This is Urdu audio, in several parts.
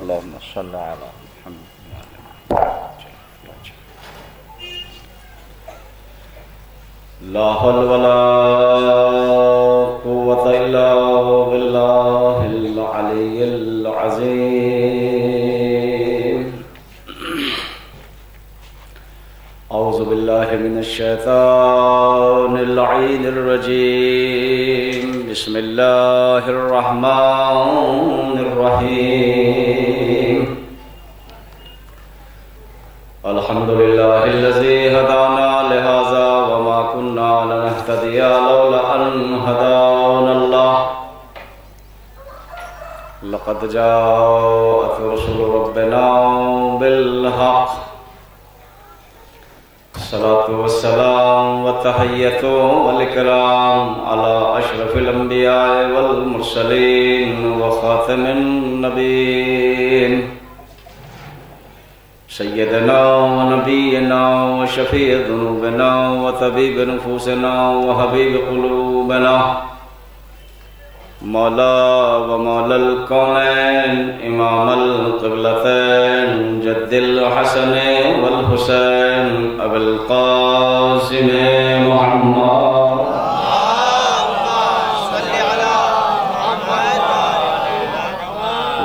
اللهم صل على محمد لا حول ولا قوة إلا بالله العلي العظيم. أعوذ بالله من الشيطان اللعين الرجيم. بسم الله الرحمن الرحيم. الحمد لله الذي هدانا لهذا وما كنا لنهتدي لولا أن هدانا الله. لقد جاءت رسل ربنا بالحق. الصلاة والسلام والتحية والإكرام على أشرف الأنبياء والمرسلين وخاتم النبيين سيدنا ونبينا وشفيع ذنوبنا وطبيب نفوسنا وحبيب قلوبنا مولا ومولا الكونين إمام القبلتين جد الحسن والحسين أبي القاسم محمد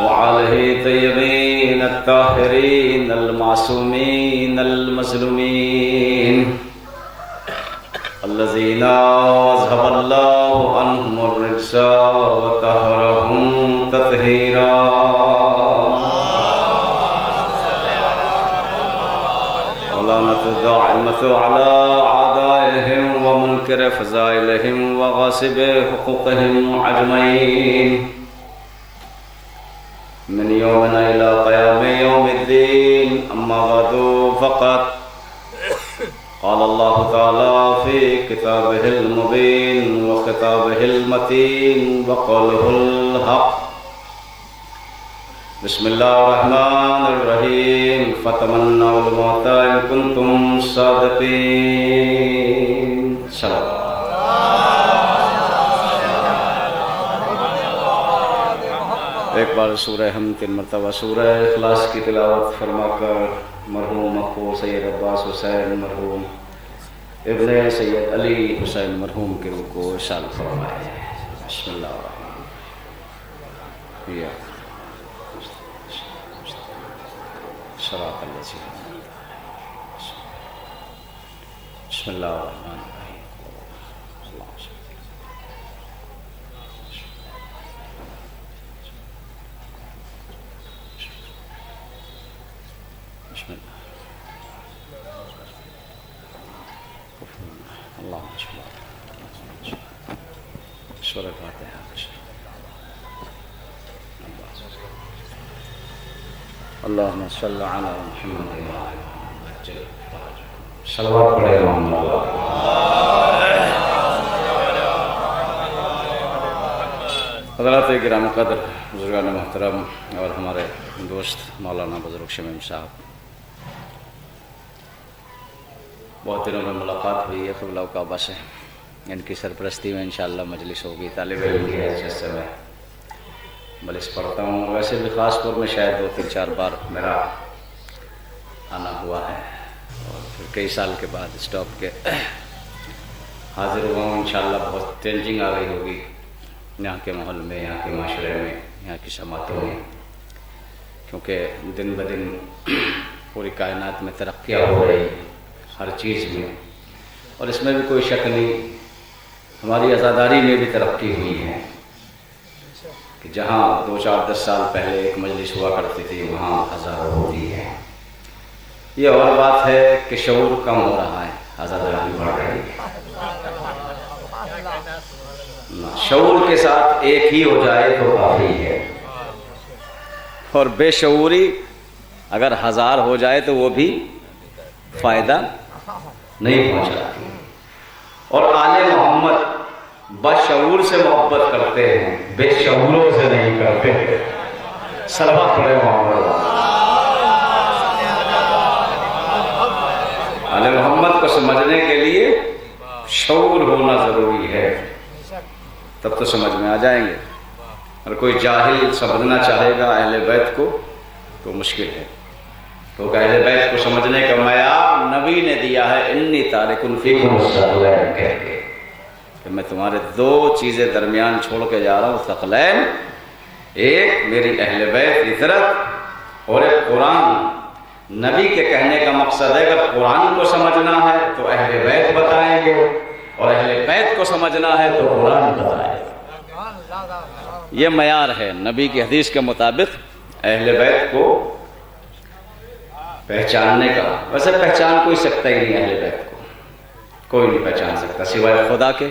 وعليه طيبين الطاهرين المعصومين المظلومين الذين أذهب الله عنهم الرجس وطهرهم تطهيرا. ولعنة الدائمة على أعدائهم ومنكر فضائلهم وغاصب حقوقهم أجمعين من يومنا إلى قيام يوم الدين. أما بعد فقط قال الله تعالى في كتابه المبين وخطابه المتين وقوله الحق. بسم الله الرحمن الرحيم. فتمنوا الموت إن كنتم صادقين. صلوات. ایک بار سورہ ہم 3 مرتبہ سورہ اخلاص کی تلاوت فرما کر مرحوم اخو سید عباس حسین مرحوم ابن سید علی حسین مرحوم کے روح کو ارسال فرمائے. بسم اللہ الرحمن الرحیم. صراط الذین بسم اللہ الرحمن الرحیم. سورہ فاتحہ. اللہم صلی علی محمد صلوات پڑھے حضرات گرام قدر بزرگان محترم اور ہمارے دوست مولانا بزرگ شمیم صاحب، بہت دنوں میں ملاقات ہوئی ہے قبلہ و کعبہ سے. ان کی سرپرستی میں انشاءاللہ مجلس ہوگی. طالب علم کی حیثیت سے میں مجلس پڑھتا ہوں. ویسے بھی خاص طور میں شاید 2-3-4 بار میرا آنا ہوا ہے اور پھر کئی سال کے بعد اسٹاپ کے حاضر ہوا ہوں. انشاءاللہ بہت چینجنگ آ گئی ہوگی یہاں کے ماحول میں، یہاں کے معاشرے میں، یہاں کی سماعتوں میں، کیونکہ دن بدن پوری کائنات میں ترقیاں ہو رہی ہر چیز میں، اور اس میں بھی کوئی شک نہیں ہماری عزاداری میں بھی ترقی ہوئی ہے کہ جہاں 2-4-10 سال پہلے ایک مجلس ہوا کرتی تھی وہاں ہزاروں ہوتی ہے. یہ اور بات ہے کہ شعور کم ہو رہا ہے، عزاداری بڑھ رہی ہے. شعور کے ساتھ ایک ہی ہو جائے تو کافی ہے، اور بے شعوری اگر 1000 ہو جائے تو وہ بھی فائدہ نہیں پہنچاتی. اور آل محمد بشعور سے محبت کرتے ہیں، بے شعوروں سے نہیں کرتے. صلوات پڑھے محمد. آل محمد کو سمجھنے کے لیے شعور ہونا ضروری ہے، تب تو سمجھ میں آ جائیں گے. اور کوئی جاہل سمجھنا چاہے گا اہل بیت کو تو مشکل ہے. تو اہل بیت کو سمجھنے کا معیار نبی نے دیا ہے انی تارک فیکم الثقلین کہہ کے کہ میں تمہارے دو چیزیں درمیان چھوڑ کے جا رہا ہوں. ثقلین، ایک میری اہل بیت عطرت اور ایک قرآن. نبی کے کہنے کا مقصد ہے اگر قرآن کو سمجھنا ہے تو اہل بیت بتائیں گے اور اہل بیت کو سمجھنا ہے تو قرآن بتائیں گے. یہ معیار ہے نبی کی حدیث کے مطابق اہل بیت کو پہچاننے کا. ویسے پہچان کوئی سکتا ہی نہیں اہل بیت کو، کوئی نہیں پہچان سکتا سوائے خدا کے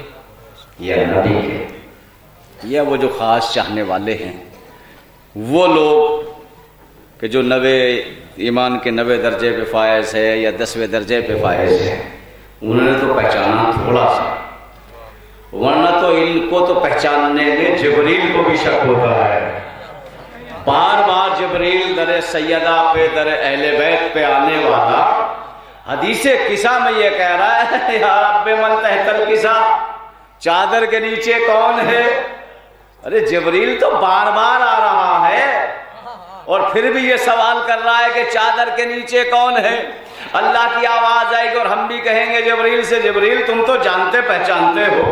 یا نبی کے یا وہ جو خاص چاہنے والے ہیں، وہ لوگ کہ جو 90 ایمان کے 90 درجے پہ فائز ہے یا 10ویں درجے پہ فائز ہے. انہوں نے تو پہچانا تھوڑا سا، ورنہ تو ان کو تو پہچاننے میں جبریل کو بھی شک ہوتا ہے. بار بار جبریل در سیدہ پہ در اہل بیت پہ آنے والا حدیث قصہ میں یہ کہہ رہا ہے یا رب من تحت القصہ، چادر کے نیچے کون ہے؟ ارے جبریل تو بار بار آ رہا ہے اور پھر بھی یہ سوال کر رہا ہے کہ چادر کے نیچے کون ہے. اللہ کی آواز آئے گی اور ہم بھی کہیں گے جبریل سے جبریل تم تو جانتے پہچانتے ہو،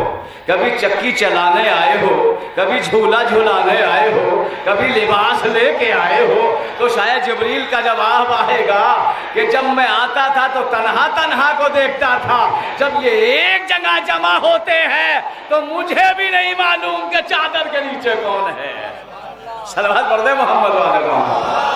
کبھی چکی چلانے آئے ہو، کبھی جھولا جھولانے آئے ہو، کبھی لباس لے کے آئے ہو. تو شاید جبریل کا جواب آئے گا کہ جب میں آتا تھا تو تنہا تنہا کو دیکھتا تھا، جب یہ ایک جگہ جمع ہوتے ہیں تو مجھے بھی نہیں معلوم کہ چادر کے نیچے کون ہے. صلوات پڑھ دے محمد والے محمد.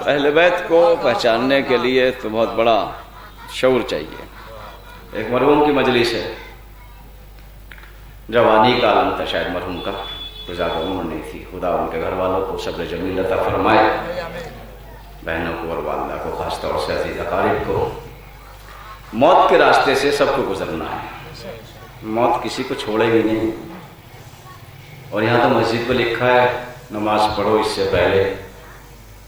اہل بیت کو پہچاننے کے لیے تو بہت بڑا شعور چاہیے. ایک مرحوم کی مجلس ہے، جوانی کا عالم تھا شاید مرحوم کا، تو زیادہ عمر نہیں تھی. خدا ان کے گھر والوں کو صبر جمیل عطا فرمائے، بہنوں کو اور والدہ کو، خاص طور سے عزیز اقارب کو. موت کے راستے سے سب کو گزرنا ہے، موت کسی کو چھوڑے گی نہیں. اور یہاں تو مسجد پہ لکھا ہے نماز پڑھو اس سے پہلے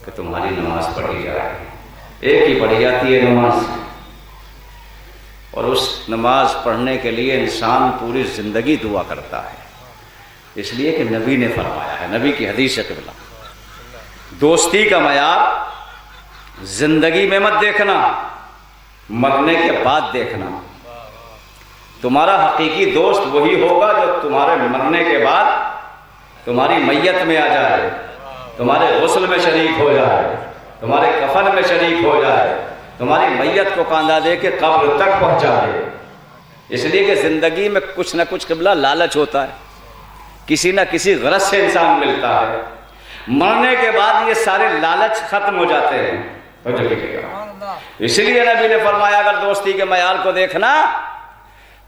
کہ تمہاری نماز پڑھی جائے. ایک ہی پڑھی جاتی ہے نماز، اور اس نماز پڑھنے کے لیے انسان پوری زندگی دعا کرتا ہے. اس لیے کہ نبی نے فرمایا ہے، نبی کی حدیث قبلہ، دوستی کا معیار زندگی میں مت دیکھنا، مرنے کے بعد دیکھنا. تمہارا حقیقی دوست وہی ہوگا جو تمہارے مرنے کے بعد تمہاری میت میں آ جائے، تمہارے غسل میں شریک ہو جائے، تمہارے کفن میں شریک ہو جائے، تمہاری میت کو کاندھا دے کے قبر تک پہنچا دے. اس لیے کہ زندگی میں کچھ نہ کچھ قبلہ لالچ ہوتا ہے، کسی نہ کسی غرض سے انسان ملتا ہے. مرنے کے بعد یہ سارے لالچ ختم ہو جاتے ہیں. اس لیے نبی نے فرمایا اگر دوستی کے معیار کو دیکھنا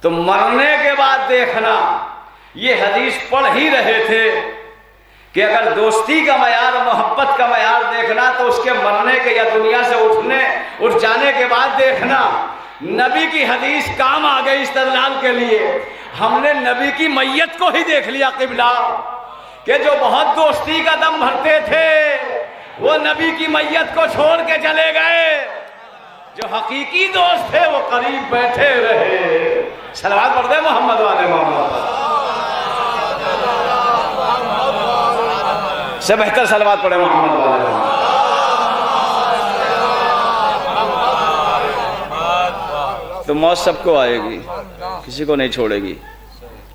تو مرنے کے بعد دیکھنا. یہ حدیث پڑھ ہی رہے تھے کہ اگر دوستی کا معیار، محبت کا معیار دیکھنا تو اس کے مرنے کے یا دنیا سے اٹھ جانے کے بعد دیکھنا. نبی کی حدیث کام آ گئی استدلال کے لیے. ہم نے نبی کی میت کو ہی دیکھ لیا قبلہ کہ جو بہت دوستی کا دم بھرتے تھے وہ نبی کی میت کو چھوڑ کے چلے گئے. جو حقیقی دوست تھے وہ قریب بیٹھے رہے. صلوات پڑھ دے محمد والے محمد سے بہتر صلوات پڑھے محمد والے محمد. تو موت سب کو آئے گی، کسی کو نہیں چھوڑے گی.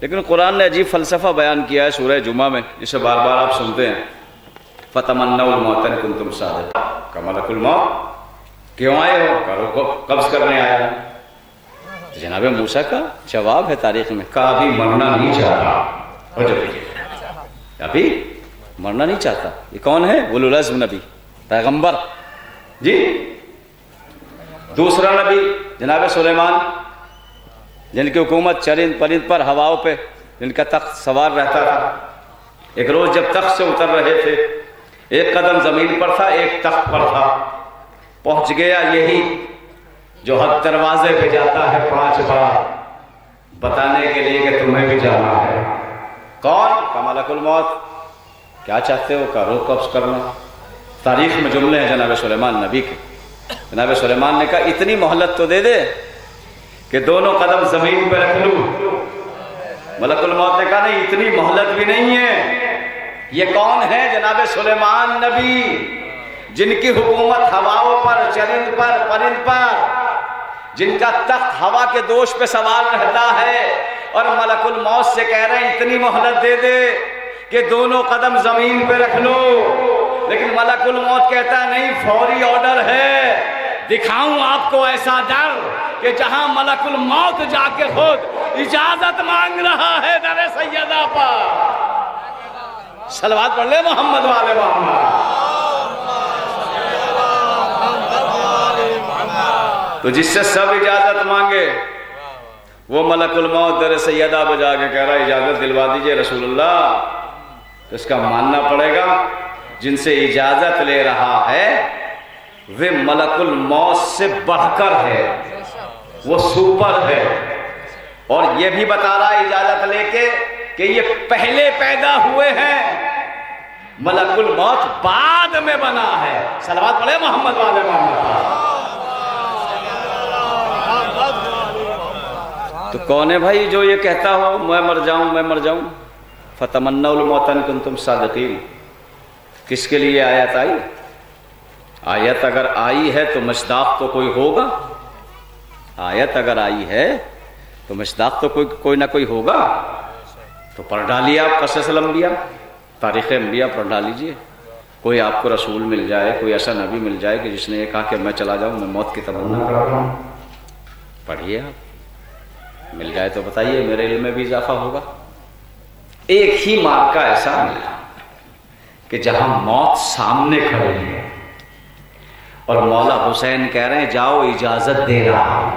لیکن قرآن نے عجیب فلسفہ بیان کیا ہے سورہ جمعہ میں، جسے بار بار آپ سنتے ہیں، فَتَمَنَّوْا الْمَوْتَ إِن كُنتُمْ صَادِقِينَ. کہ ملک الموت کیوں آئے ہو؟ کرو قبض کرنے آیا ہے. جناب موسیٰ کا جواب ہے تاریخ میں، کہا ابھی مرنا نہیں چاہتا. ابھی مرنا نہیں چاہتا. یہ کون ہے؟ اولو العزم نبی، پیغمبر. جی دوسرا نبی جناب سلیمان، جن کی حکومت چرند پرند پر، ہواؤں پہ جن کا تخت سوار رہتا تھا. ایک روز جب تخت سے اتر رہے تھے، ایک قدم زمین پر تھا، ایک تخت پر تھا. پہنچ گیا یہی جو حق دروازے پہ جاتا ہے 5 بار بتانے کے لیے کہ تمہیں بھی جانا ہے. کون؟ کہ ملک الموت. کیا چاہتے ہو؟ کہ روح قبض کرنا. تاریخ میں جملے ہیں جناب سلیمان نبی کے. جناب سلیمان نے کہا اتنی مہلت تو دے دے کہ دونوں قدم زمین پہ رکھ لوں. ملک الموت نے کہا نہیں اتنی مہلت بھی نہیں ہے. یہ کون ہے؟ جناب سلیمان نبی، جن کی حکومت ہواؤں پر، چرند پر، پرند پر، جن کا تخت ہوا کے دوش پہ سوار رہتا ہے. اور ملک الموت سے کہہ رہے ہیں اتنی مہلت دے دے کہ دونوں قدم زمین پہ رکھ لو. لیکن ملک الموت کہتا ہے نہیں، فوری آرڈر ہے. دکھاؤں آپ کو ایسا ڈر کہ جہاں ملک الموت جا کے خود اجازت مانگ رہا ہے در سیدہ پر. صلوات پڑھ لے محمد والے محمد. تو جس سے سب اجازت مانگے وہ ملک الموت در سیدہ پہ جا کے کہہ رہا ہے اجازت دلوا دیجئے رسول اللہ. تو اس کا ماننا پڑے گا جن سے اجازت لے رہا ہے وہ ملک الموت سے بڑھ کر ہے، وہ سوپر ہے. اور یہ بھی بتا رہا ہے اجازت لے کے کہ یہ پہلے پیدا ہوئے ہیں، ملک الموت بعد میں بنا ہے. صلوات پڑھے محمد والے محمد. تو کون ہے بھائی جو یہ کہتا ہو میں مر جاؤں میں مر جاؤں؟ فتمنوا الموت ان کنتم صادقین. کس کے لیے آیت آئی؟ آیت اگر آئی ہے تو مصداق تو کوئی ہوگا. آیت اگر آئی ہے تو مصداق تو کوئی نہ کوئی ہوگا. تو پڑھ ڈالیے آپ قصص الانبیاء، تاریخ انبیاء پڑھ ڈالیجئے. کوئی آپ کو رسول مل جائے، کوئی ایسا نبی مل جائے کہ جس نے یہ کہا کہ میں چلا جاؤں، میں موت کی تمنا کر رہا ہوں. پڑھیے آپ، مل جائے تو بتائیے، میرے علم میں بھی اضافہ ہوگا. ایک ہی مارکا ایسا ملا کہ جہاں موت سامنے کھڑی ہے اور مولا حسین کہہ رہے ہیں جاؤ اجازت دے رہا ہوں.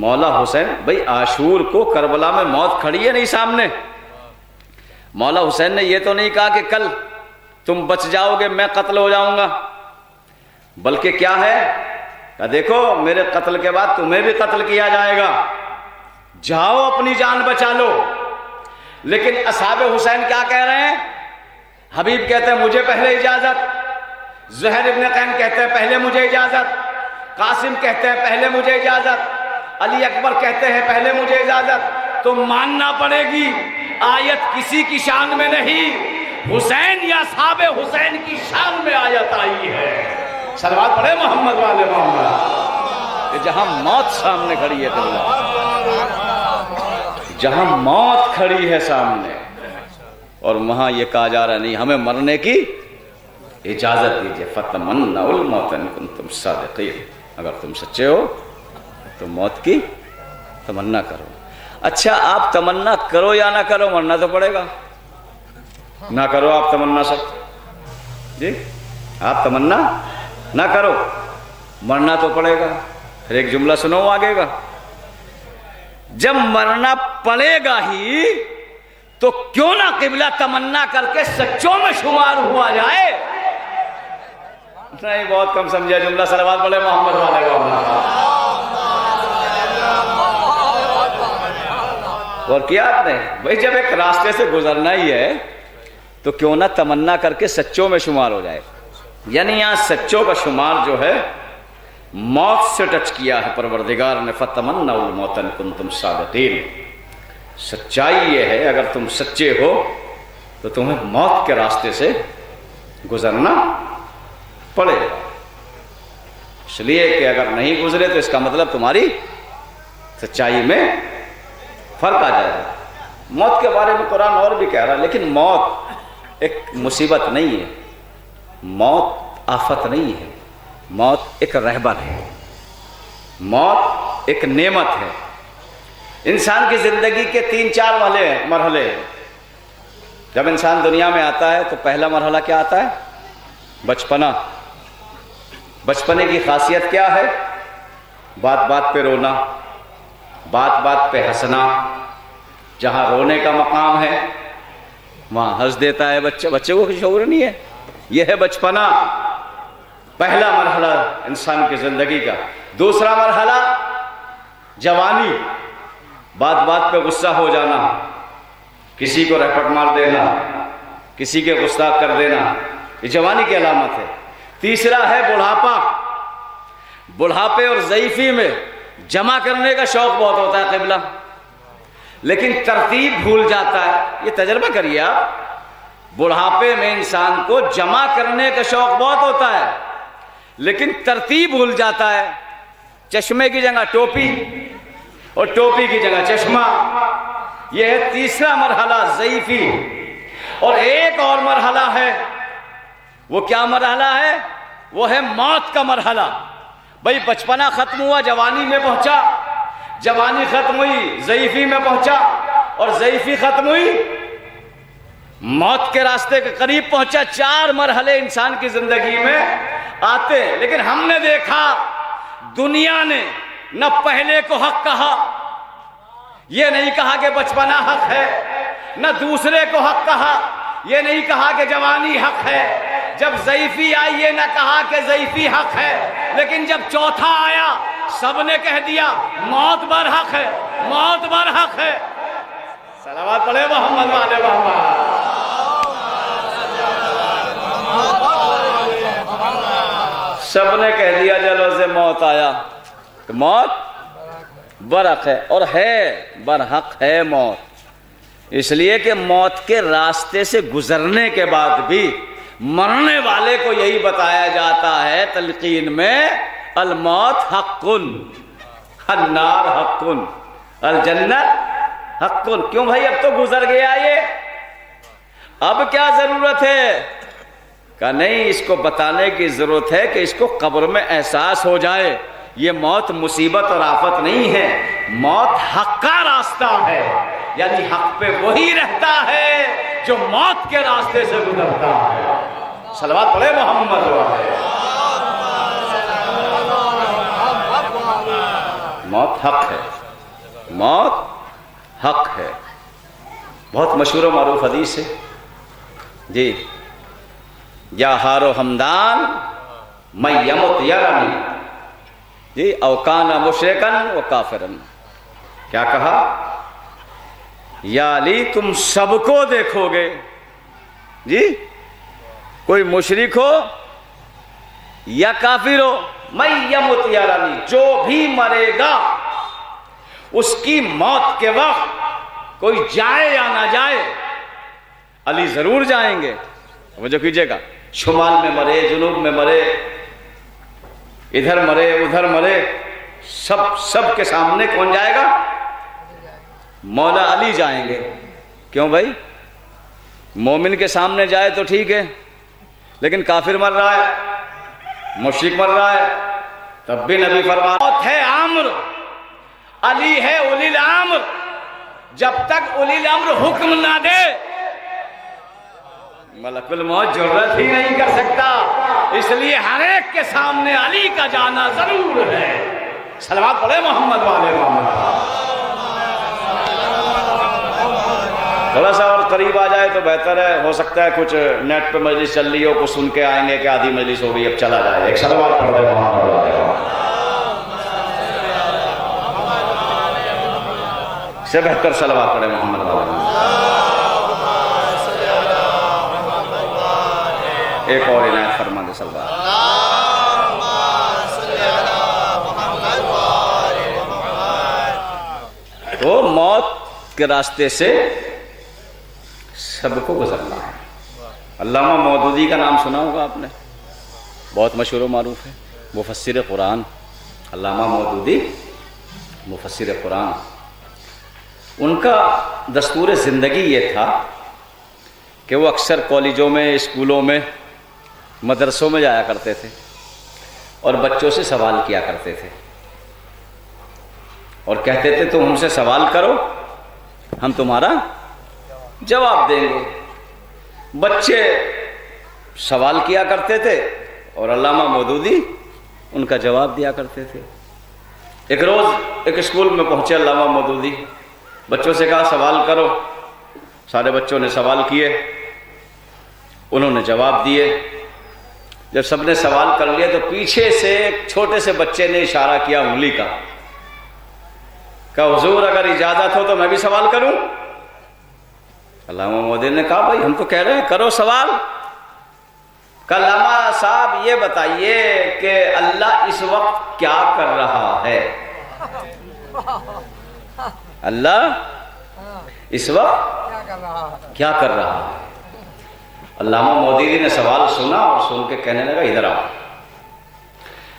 مولا حسین بھئی عاشور کو کربلا میں موت کھڑی ہے نہیں سامنے. مولا حسین نے یہ تو نہیں کہا کہ کل تم بچ جاؤ گے میں قتل ہو جاؤں گا، بلکہ کیا ہے کہ دیکھو میرے قتل کے بعد تمہیں بھی قتل کیا جائے گا، جاؤ اپنی جان بچا لو. لیکن اصحاب حسین کیا کہہ رہے ہیں؟ حبیب کہتے ہیں مجھے پہلے اجازت، زہر ابن قین کہتے ہیں پہلے مجھے اجازت، قاسم کہتے ہیں پہلے مجھے اجازت، علی اکبر کہتے ہیں پہلے مجھے اجازت. تو ماننا پڑے گی آیت کسی کی شان میں نہیں، حسین یا اصحاب حسین کی شان میں آیت آئی ہے. صلوات پڑھے محمد والے محمد. کہ جہاں موت سامنے کھڑی ہے، جہاں موت کھڑی ہے سامنے اور وہاں یہ کہا جا رہا نہیں ہمیں مرنے کی اجازت دیجئے. فتمنوا الموت ان کنتم صادقین. اگر تم سچے ہو تو موت کی تمنا کرو. اچھا آپ تمنا کرو یا نہ کرو مرنا تو پڑے گا. نہ کرو آپ تمنا سب جی، آپ تمنا نہ کرو مرنا تو پڑے گا. پھر ایک جملہ سنو آگے گا، جب مرنا پڑے گا ہی تو کیوں نہ قبلہ تمنا کر کے سچوں میں شمار ہوا جائے. نہیں بہت کم سمجھا جملہ. صلوات پڑھے محمد والے محمد. اور کیا آپ نے بھائی جب ایک راستے سے گزرنا ہی ہے تو کیوں نہ تمنا کر کے سچوں میں شمار ہو جائے. یعنی یہاں سچوں کا شمار جو ہے موت سے ٹچ کیا ہے پروردگار نے. فتمنوا الموت ان کنتم صادقین. سچائی یہ ہے اگر تم سچے ہو تو تمہیں موت کے راستے سے گزرنا پڑے گا. اس لیے کہ اگر نہیں گزرے تو اس کا مطلب تمہاری سچائی میں فرق آ جائے گا. موت کے بارے میں قرآن اور بھی کہہ رہا ہے، لیکن موت ایک مصیبت نہیں ہے، موت آفت نہیں ہے، موت ایک رہبر ہے، موت ایک نعمت ہے. انسان کی زندگی کے 3-4 مرحلے ہیں. جب انسان دنیا میں آتا ہے تو پہلا مرحلہ کیا آتا ہے؟ بچپنا. بچپنے کی خاصیت کیا ہے؟ بات بات پہ رونا، بات بات پہ ہنسنا. جہاں رونے کا مقام ہے وہاں ہنس دیتا ہے بچہ. بچے کو شعور نہیں ہے. یہ ہے بچپنا، پہلا مرحلہ انسان کی زندگی کا. دوسرا مرحلہ جوانی. بات بات پہ غصہ ہو جانا، کسی کو رپٹ مار دینا، کسی کے گستاخ کر دینا، یہ جوانی کی علامت ہے۔ تیسرا ہے بڑھاپا، بڑھاپے اور ضعیفی میں جمع کرنے کا شوق بہت ہوتا ہے قبلہ، لیکن ترتیب بھول جاتا ہے۔ یہ تجربہ کریے آپ، بڑھاپے میں انسان کو جمع کرنے کا شوق بہت ہوتا ہے لیکن ترتیب بھول جاتا ہے۔ چشمے کی جگہ ٹوپی اور ٹوپی کی جگہ چشمہ، یہ ہے تیسرا مرحلہ ضعیفی۔ اور ایک اور مرحلہ ہے، وہ کیا مرحلہ ہے؟ وہ ہے موت کا مرحلہ۔ بھئی بچپنا ختم ہوا، جوانی میں پہنچا، جوانی ختم ہوئی، ضعیفی میں پہنچا، اور ضعیفی ختم ہوئی، موت کے راستے کے قریب پہنچا۔ 4 مرحلے انسان کی زندگی میں آتے ہیں، لیکن ہم نے دیکھا دنیا نے نہ پہلے کو حق کہا، یہ نہیں کہا کہ بچپنا حق ہے، نہ دوسرے کو حق کہا، یہ نہیں کہا کہ جوانی حق ہے۔ جب ضعیفی آئی یہ نہ کہا کہ ضعیفی حق ہے، لیکن جب چوتھا آیا سب نے کہہ دیا موت برحق ہے، موت برحق ہے۔ صلوات پڑھے محمد والے محمد۔ سب نے کہہ دیا چلو سے موت آیا، تو موت برحق ہے، اور ہے برحق ہے موت، اس لیے کہ موت کے راستے سے گزرنے کے بعد بھی مرنے والے کو یہی بتایا جاتا ہے تلقین میں، الموت حق، النار حق، الجنت حق۔ کیوں بھائی؟ اب تو گزر گیا یہ، اب کیا ضرورت ہے؟ کہ نہیں، اس کو بتانے کی ضرورت ہے کہ اس کو قبر میں احساس ہو جائے یہ موت مصیبت اور آفت نہیں ہے، موت حق کا راستہ ہے، یعنی حق پہ وہی رہتا ہے جو موت کے راستے سے گزرتا ہے۔ صلوات پڑھے محمد والے۔ موت حق ہے، موت حق ہے۔ بہت مشہور و معروف حدیث ہے جی، یا ہار و ہمدان من یمت یرنی جی او کان مشرکن و کافرن۔ کیا کہا؟ یا علی تم سب کو دیکھو گے جی، کوئی مشرک ہو یا کافر ہو، من یمت یرنی، جو بھی مرے گا اس کی موت کے وقت کوئی جائے یا نہ جائے، علی ضرور جائیں گے۔ توجہ کیجئے گا، شمال میں مرے، جنوب میں مرے، ادھر مرے ادھر مرے، سب کے سامنے کون جائے گا؟ مولا علی جائیں گے۔ کیوں بھائی؟ مومن کے سامنے جائے تو ٹھیک ہے، لیکن کافر مر رہا ہے، مشرک مر رہا ہے، تب بھی نبی فرما موت ہے امر، علی ہے اولی الامر، جب تک اولی الامر حکم نہ دے ملک الموت جرأت ہی نہیں کر سکتا، اس لیے ہر ایک کے سامنے علی کا جانا ضرور ہے۔ صلوات پڑھے محمد والے محمد۔ تھوڑا سا اور قریب آ جائے تو بہتر ہے، ہو سکتا ہے کچھ نیٹ پہ مجلس چل رہی ہو، کچھ سن کے آئیں گے کہ آدھی مجلس ہو گئی اب چلا جائے۔ ایک صلوات پڑھ دے محمد والے سے بہتر صلوات پڑھے محمد والے۔ ایک اور عنایت فرما دے صلوات۔ تو موت کے راستے سے سب کو گزرنا ہے۔ علامہ مودودی کا نام سنا ہوگا آپ نے، بہت مشہور و معروف ہے، مفسر قرآن۔ علامہ مودودی مفسر قرآن، ان کا دستور زندگی یہ تھا کہ وہ اکثر کالجوں میں، اسکولوں میں، مدرسوں میں جایا کرتے تھے اور بچوں سے سوال کیا کرتے تھے اور کہتے تھے تم ہم سے سوال کرو ہم تمہارا جواب دیں گے۔ بچے سوال کیا کرتے تھے اور علامہ مودودی ان کا جواب دیا کرتے تھے۔ ایک روز ایک اسکول میں پہنچے علامہ مودودی، بچوں سے کہا سوال کرو، سارے بچوں نے سوال کیے، انہوں نے جواب دیے۔ جب سب نے سوال کر لیا تو پیچھے سے ایک چھوٹے سے بچے نے اشارہ کیا انگلی کا، کہا حضور اگر اجازت ہو تو میں بھی سوال کروں؟ علامہ مودودی نے کہا بھائی ہم تو کہہ رہے ہیں کرو سوال۔ کہ علامہ صاحب یہ بتائیے کہ اللہ اس وقت کیا کر رہا ہے؟ اللہ اس وقت کیا کر رہا ہے؟ علامہ مودودی نے سوال سنا اور سن کے کہنے لگا ادھر آؤ،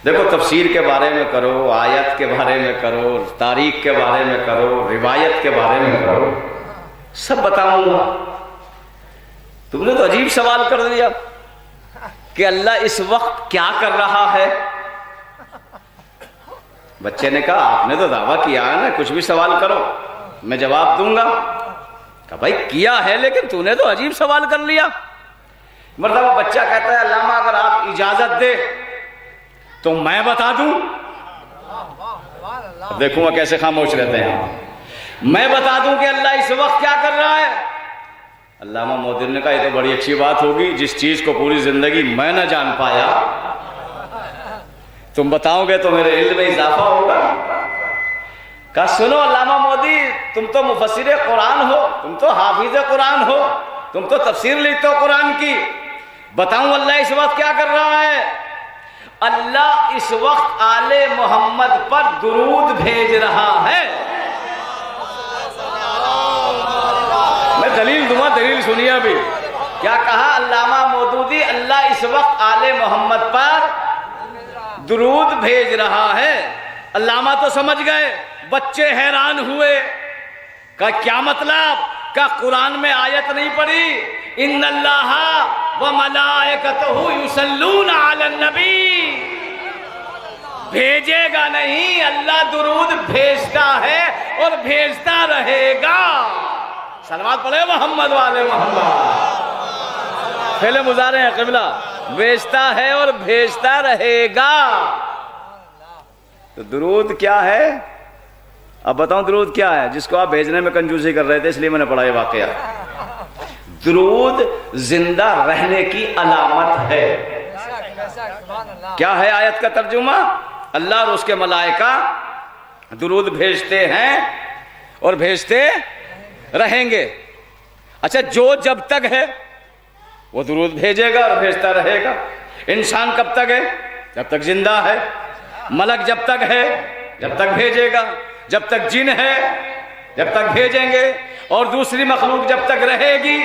دیکھو تفسیر کے بارے میں کرو، آیت کے بارے میں کرو، تاریخ کے بارے میں کرو، روایت کے بارے میں کرو، سب بتاؤں گا۔ تم نے تو عجیب سوال کر دیا کہ اللہ اس وقت کیا کر رہا ہے؟ بچے نے کہا آپ نے تو دعویٰ کیا ہے نا کچھ بھی سوال کرو میں جواب دوں گا۔ کہا بھائی کیا ہے لیکن تو نے تو عجیب سوال کر لیا۔ مرتبہ بچہ کہتا ہے علامہ اگر آپ اجازت دے تو میں بتا دوں۔ دیکھوں گا کیسے خاموش رہتے ہیں۔ میں بتا دوں کہ اللہ اس وقت کیا کر رہا ہے؟ علامہ مودودی نے کہا یہ تو بڑی اچھی بات ہوگی، جس چیز کو پوری زندگی میں نہ جان پایا تم بتاؤ گے تو میرے علم میں اضافہ ہوگا۔ کہا سنو علامہ مودودی، تم تو مفسر قرآن ہو، تم تو حافظ قرآن ہو، تم تو تفسیر لکھتے ہو قرآن کی، بتاؤں اللہ اس وقت کیا کر رہا ہے؟ اللہ اس وقت آل محمد پر درود بھیج رہا ہے۔ میں دلیل دوں گا، دلیل سنیے ابھی کیا کہا علامہ مودودی، اللہ اس وقت آل محمد پر درود بھیج رہا ہے۔ علامہ تو سمجھ گئے، بچے حیران ہوئے، کہا کیا مطلب؟ کہا قرآن میں آیت نہیں پڑھی ان اللہ وملائکتہ یصلون علی النبی؟ بھیجے گا نہیں، اللہ درود بھیجتا ہے اور بھیجتا رہے گا۔ صلوات پڑھے محمد والے محمد۔ پہلے مضارع ہے قبلہ، بھیجتا ہے اور بھیجتا رہے گا۔ تو درود کیا ہے؟ اب بتاؤں درود کیا ہے جس کو آپ بھیجنے میں کنجوسی کر رہے تھے، اس لیے میں نے پڑھا یہ واقعہ۔ درود زندہ رہنے کی علامت ہے۔ کیا ہے آیت کا ترجمہ؟ اللہ اور اس کے ملائکہ درود بھیجتے ہیں اور بھیجتے رہیں گے۔ اچھا جو جب تک ہے وہ درود بھیجے گا اور بھیجتا رہے گا۔ انسان کب تک ہے؟ جب تک زندہ ہے۔ ملک جب تک ہے جب تک بھیجے گا، جب تک جن ہے جب تک بھیجیں گے، اور دوسری مخلوق جب تک رہے گی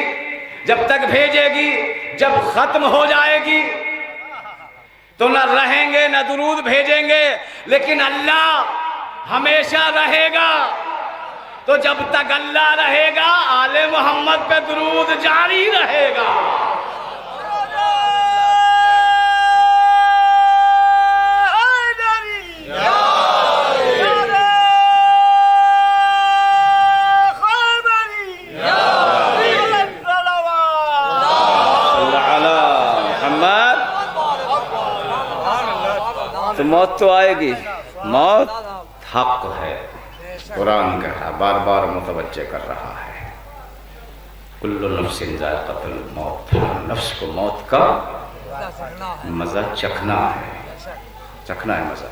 جب تک بھیجے گی۔ جب ختم ہو جائے گی تو نہ رہیں گے نہ درود بھیجیں گے، لیکن اللہ ہمیشہ رہے گا۔ تو جب تک اللہ رہے گا آل محمد پہ درود جاری رہے گا۔ تو موت تو آئے گی، موت حق ہے، قرآن کہا بار بار متوجہ کر رہا ہے، کل نفس ذائقۃ الموت، نفس کو موت کا مزہ چکھنا ہے، چکھنا ہے مزہ۔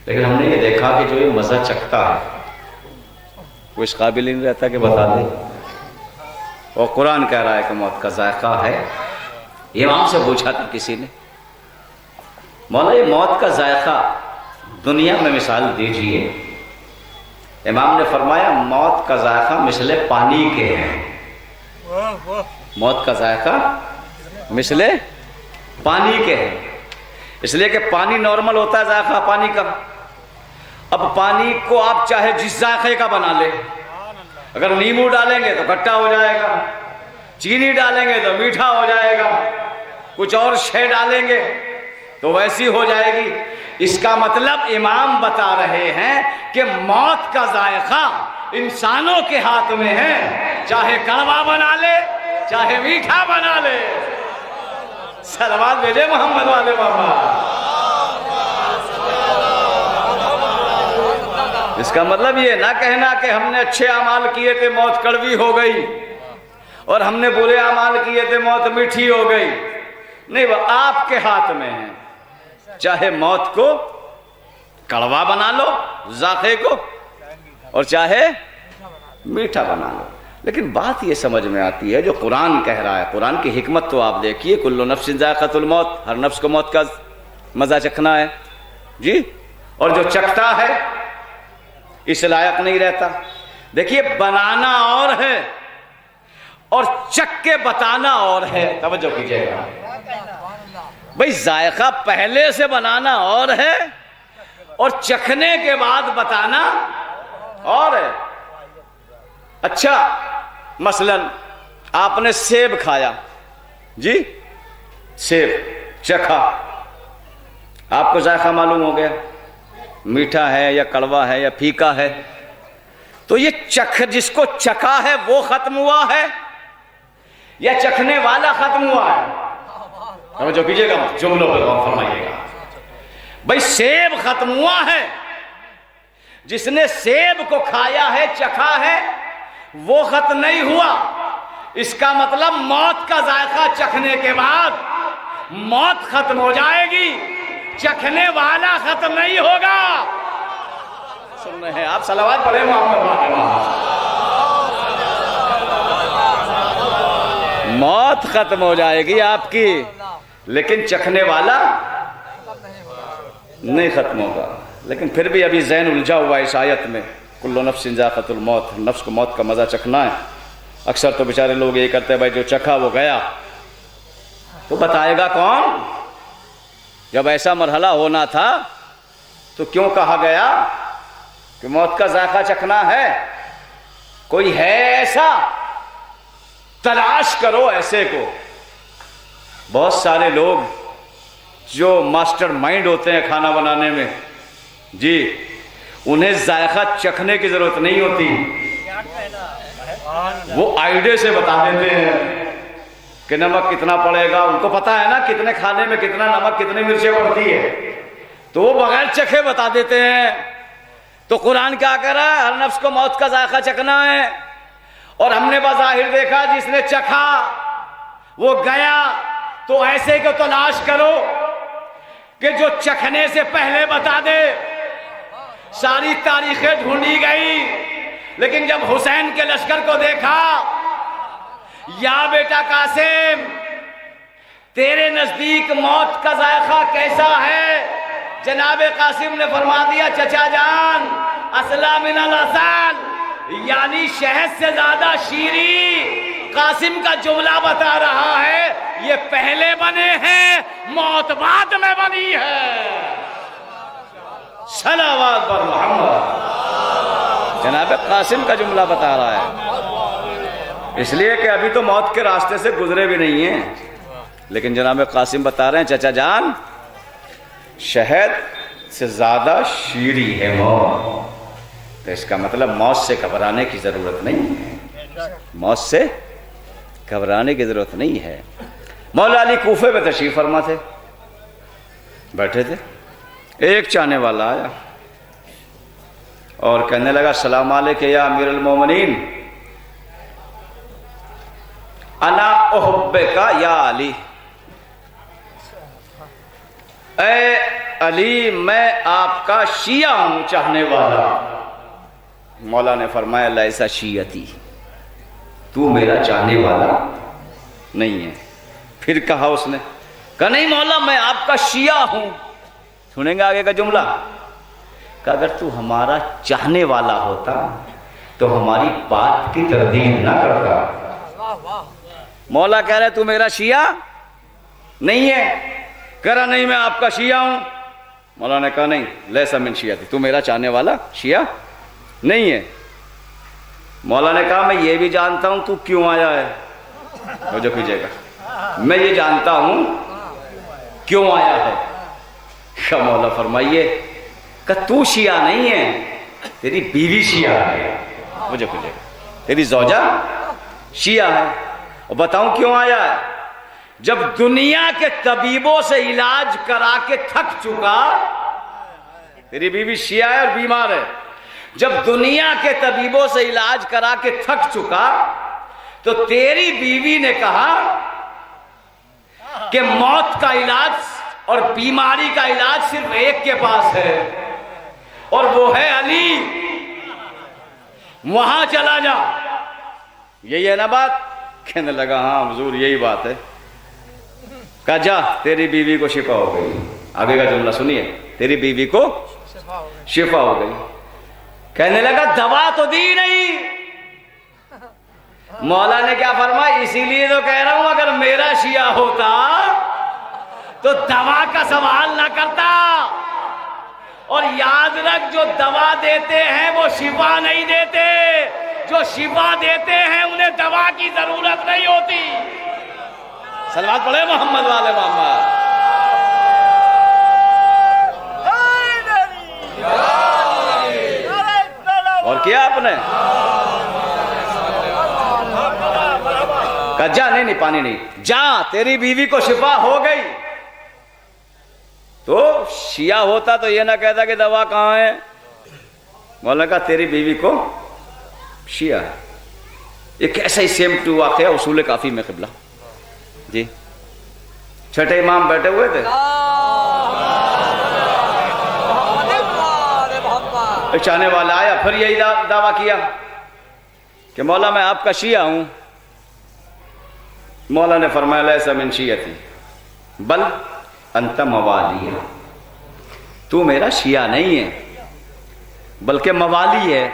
لیکن ہم نے یہ دیکھا کہ جو یہ مزہ چکھتا ہے وہ اس قابل ہی نہیں رہتا کہ بتا دے۔ اور قرآن کہہ رہا ہے کہ موت کا ذائقہ ہے۔ امام سے پوچھا تھا کسی نے، مولا یہ موت کا ذائقہ دنیا میں مثال دیجئے۔ امام نے فرمایا موت کا ذائقہ مثل پانی کے ہیں، موت کا ذائقہ مثل پانی کے ہیں، اس لیے کہ پانی نارمل ہوتا ہے ذائقہ پانی کا۔ اب پانی کو آپ چاہے جس ذائقے کا بنا لے، اگر نیمبو ڈالیں گے تو کھٹا ہو جائے گا، چینی ڈالیں گے تو میٹھا ہو جائے گا، کچھ اور شے ڈالیں گے تو ویسی ہو جائے گی۔ اس کا مطلب امام بتا رہے ہیں کہ موت کا ذائقہ انسانوں کے ہاتھ میں ہے، چاہے کڑوا بنا لے چاہے میٹھا بنا لے۔ صلوات بھیجے محمد والے بابا۔ اس کا مطلب یہ نہ کہنا کہ ہم نے اچھے اعمال کیے تھے موت کڑوی ہو گئی اور ہم نے برے اعمال کیے تھے موت میٹھی ہو گئی، نہیں، وہ آپ کے ہاتھ میں ہے۔ چاہے موت کو کڑوا بنا لو ذائقے کو، اور چاہے میٹھا بنا لو۔ لیکن بات یہ سمجھ میں آتی ہے جو قرآن کہہ رہا ہے، قرآن کی حکمت تو آپ دیکھیے، کل نفس ذائقۃ الموت، ہر نفس کو موت کا مزہ چکھنا ہے جی، اور جو چکھتا ہے اس لائق نہیں رہتا۔ دیکھیے بنانا اور ہے اور چکھ کے بتانا اور ہے، توجہ کیجیے گا بھئی، ذائقہ پہلے سے بنانا اور ہے اور چکھنے کے بعد بتانا اور ہے۔ اچھا مثلا آپ نے سیب کھایا جی، سیب چکھا، آپ کو ذائقہ معلوم ہو گیا میٹھا ہے یا کڑوا ہے یا پھیکا ہے، تو یہ جس کو چکھا ہے وہ ختم ہوا ہے یا چکھنے والا ختم ہوا ہے؟ جو کیجئے گا جملوں پہ غور فرمائیے گا بھئی، سیب ختم ہوا ہے، جس نے سیب کو کھایا ہے چکھا ہے وہ ختم نہیں ہوا، اس کا مطلب موت کا ذائقہ چکھنے کے بعد موت ختم ہو جائے گی، چکھنے والا ختم نہیں ہوگا۔ سن رہے ہیں آپ؟ صلوات پڑھیں محمد۔ موت ختم ہو جائے گی آپ کی، لیکن چکھنے والا نہیں ختم ہوگا۔ لیکن پھر بھی ابھی ذہن الجھا ہوا اس آیت میں، کل نفس ذائقۃ الموت، نفس کو موت کا مزہ چکھنا ہے۔ اکثر تو بیچارے لوگ یہ کرتے ہیں بھائی جو چکھا وہ گیا، تو بتائے گا کون؟ جب ایسا مرحلہ ہونا تھا تو کیوں کہا گیا کہ موت کا ذائقہ چکھنا ہے؟ کوئی ہے ایسا؟ تلاش کرو ایسے کو۔ بہت سارے لوگ جو ماسٹر مائنڈ ہوتے ہیں کھانا بنانے میں جی، انہیں ذائقہ چکھنے کی ضرورت نہیں ہوتی، وہ آئیڈے سے بتا دیتے ہیں کہ نمک کتنا پڑے گا، ان کو پتا ہے نا کتنے کھانے میں کتنا نمک کتنی مرچیں پڑتی ہے، تو وہ بغیر چکھے بتا دیتے ہیں۔ تو قرآن کیا کہہ رہا ہے؟ ہر نفس کو موت کا ذائقہ چکھنا ہے، اور ہم نے بظاہر دیکھا جس نے چکھا وہ گیا، تو ایسے کو تلاش کرو کہ جو چکھنے سے پہلے بتا دے۔ ساری تاریخیں ڈھونڈی گئی، لیکن جب حسین کے لشکر کو دیکھا، یا بیٹا قاسم تیرے نزدیک موت کا ذائقہ کیسا ہے؟ جناب قاسم نے فرما دیا چچا جان، اصلا من العسل، یعنی شہد سے زیادہ شیریں۔ قاسم کا جملہ بتا رہا ہے یہ پہلے بنے ہیں، موت بعد میں بنی ہے۔ صلوات بر محمد۔ جناب قاسم کا جملہ بتا رہا ہے، اس لیے کہ ابھی تو موت کے راستے سے گزرے بھی نہیں ہیں، لیکن جناب قاسم بتا رہے ہیں چچا جان شہد سے زیادہ شیریں ہے موت، تو اس کا مطلب موت سے گھبرانے کی ضرورت نہیں ہے، موت سے گھبرانے کی ضرورت نہیں ہے۔ مولا علی کوفے میں تشریف فرما تھے، بیٹھے تھے، ایک چاہنے والا آیا اور کہنے لگا السلام علیکم یا امیر المومنین، انا احبک یا علی، اے علی میں آپ کا شیعہ ہوں، چاہنے والا۔ مولا نے فرمایا لیسا شیعتی، تو میرا چاہنے والا نہیں ہے۔ پھر کہا اس نے، کہا نہیں مولا میں آپ کا شیعہ ہوں۔ سنیں گے آگے کا جملہ، کہ اگر تو ہمارا چاہنے والا ہوتا تو ہماری بات کی تردید نہ کرتا۔ مولا کہہ رہے تو میرا شیعہ نہیں ہے؟ کہہ رہا نہیں میں آپ کا شیعہ ہوں۔ مولا نے کہا نہیں لیسا من شیعتی، تو میرا چاہنے والا شیعہ نہیں ہے۔ مولا نے کہا میں یہ بھی جانتا ہوں تو کیوں آیا ہے، جو کیجیے گا میں یہ جانتا ہوں کیوں آیا ہے۔ شاہ مولا فرمائیے کہ تو شیعہ نہیں ہے، تیری بیوی شیعہ ہے، مجھے کیجیے گا تیری زوجہ شیعہ ہے۔ اور بتاؤں کیوں آیا ہے؟ جب دنیا کے طبیبوں سے علاج کرا کے تھک چکا، تیری بیوی شیعہ ہے اور بیمار ہے، جب دنیا کے طبیبوں سے علاج کرا کے تھک چکا تو تیری بیوی نے کہا کہ موت کا علاج اور بیماری کا علاج صرف ایک کے پاس ہے اور وہ ہے علی، وہاں چلا جا۔ یہی ہے نا بات؟ کہنے لگا ہاں حضور یہی بات ہے. کہا جا تیری بیوی کو شفا ہو گئی. آگے کا جملہ سنیے، تیری بیوی کو شفا ہو گئی. کہنے لگا دوا تو دی نہیں. مولا نے کیا فرمایا؟ اسی لیے تو کہہ رہا ہوں اگر میرا شیعہ ہوتا تو دوا کا سوال نہ کرتا. اور یاد رکھ جو دوا دیتے ہیں وہ شفا نہیں دیتے، جو شفا دیتے ہیں انہیں دوا کی ضرورت نہیں ہوتی. صلوات پڑھے محمد والے محمد. اور کیا آپ نے کہا جا نہیں پانی نہیں، جا تیری بیوی کو شفا ہو گئی. تو شیعہ ہوتا تو یہ نہ کہتا کہ دوا کہاں ہے. مولانا کہا تیری بیوی کو شیعہ ہے. ایک ایسا ہی سیم ٹو واقعہ اصول کافی میں قبلہ جی. چھٹے امام بیٹھے ہوئے تھے، ایک چاہنے والا آیا، پھر یہی دعویٰ کیا کہ مولا میں آپ کا شیعہ ہوں. مولا نے فرمایا لیسا من شیعتی بل انت موالی، تو میرا شیعہ نہیں ہے بلکہ موالی ہے.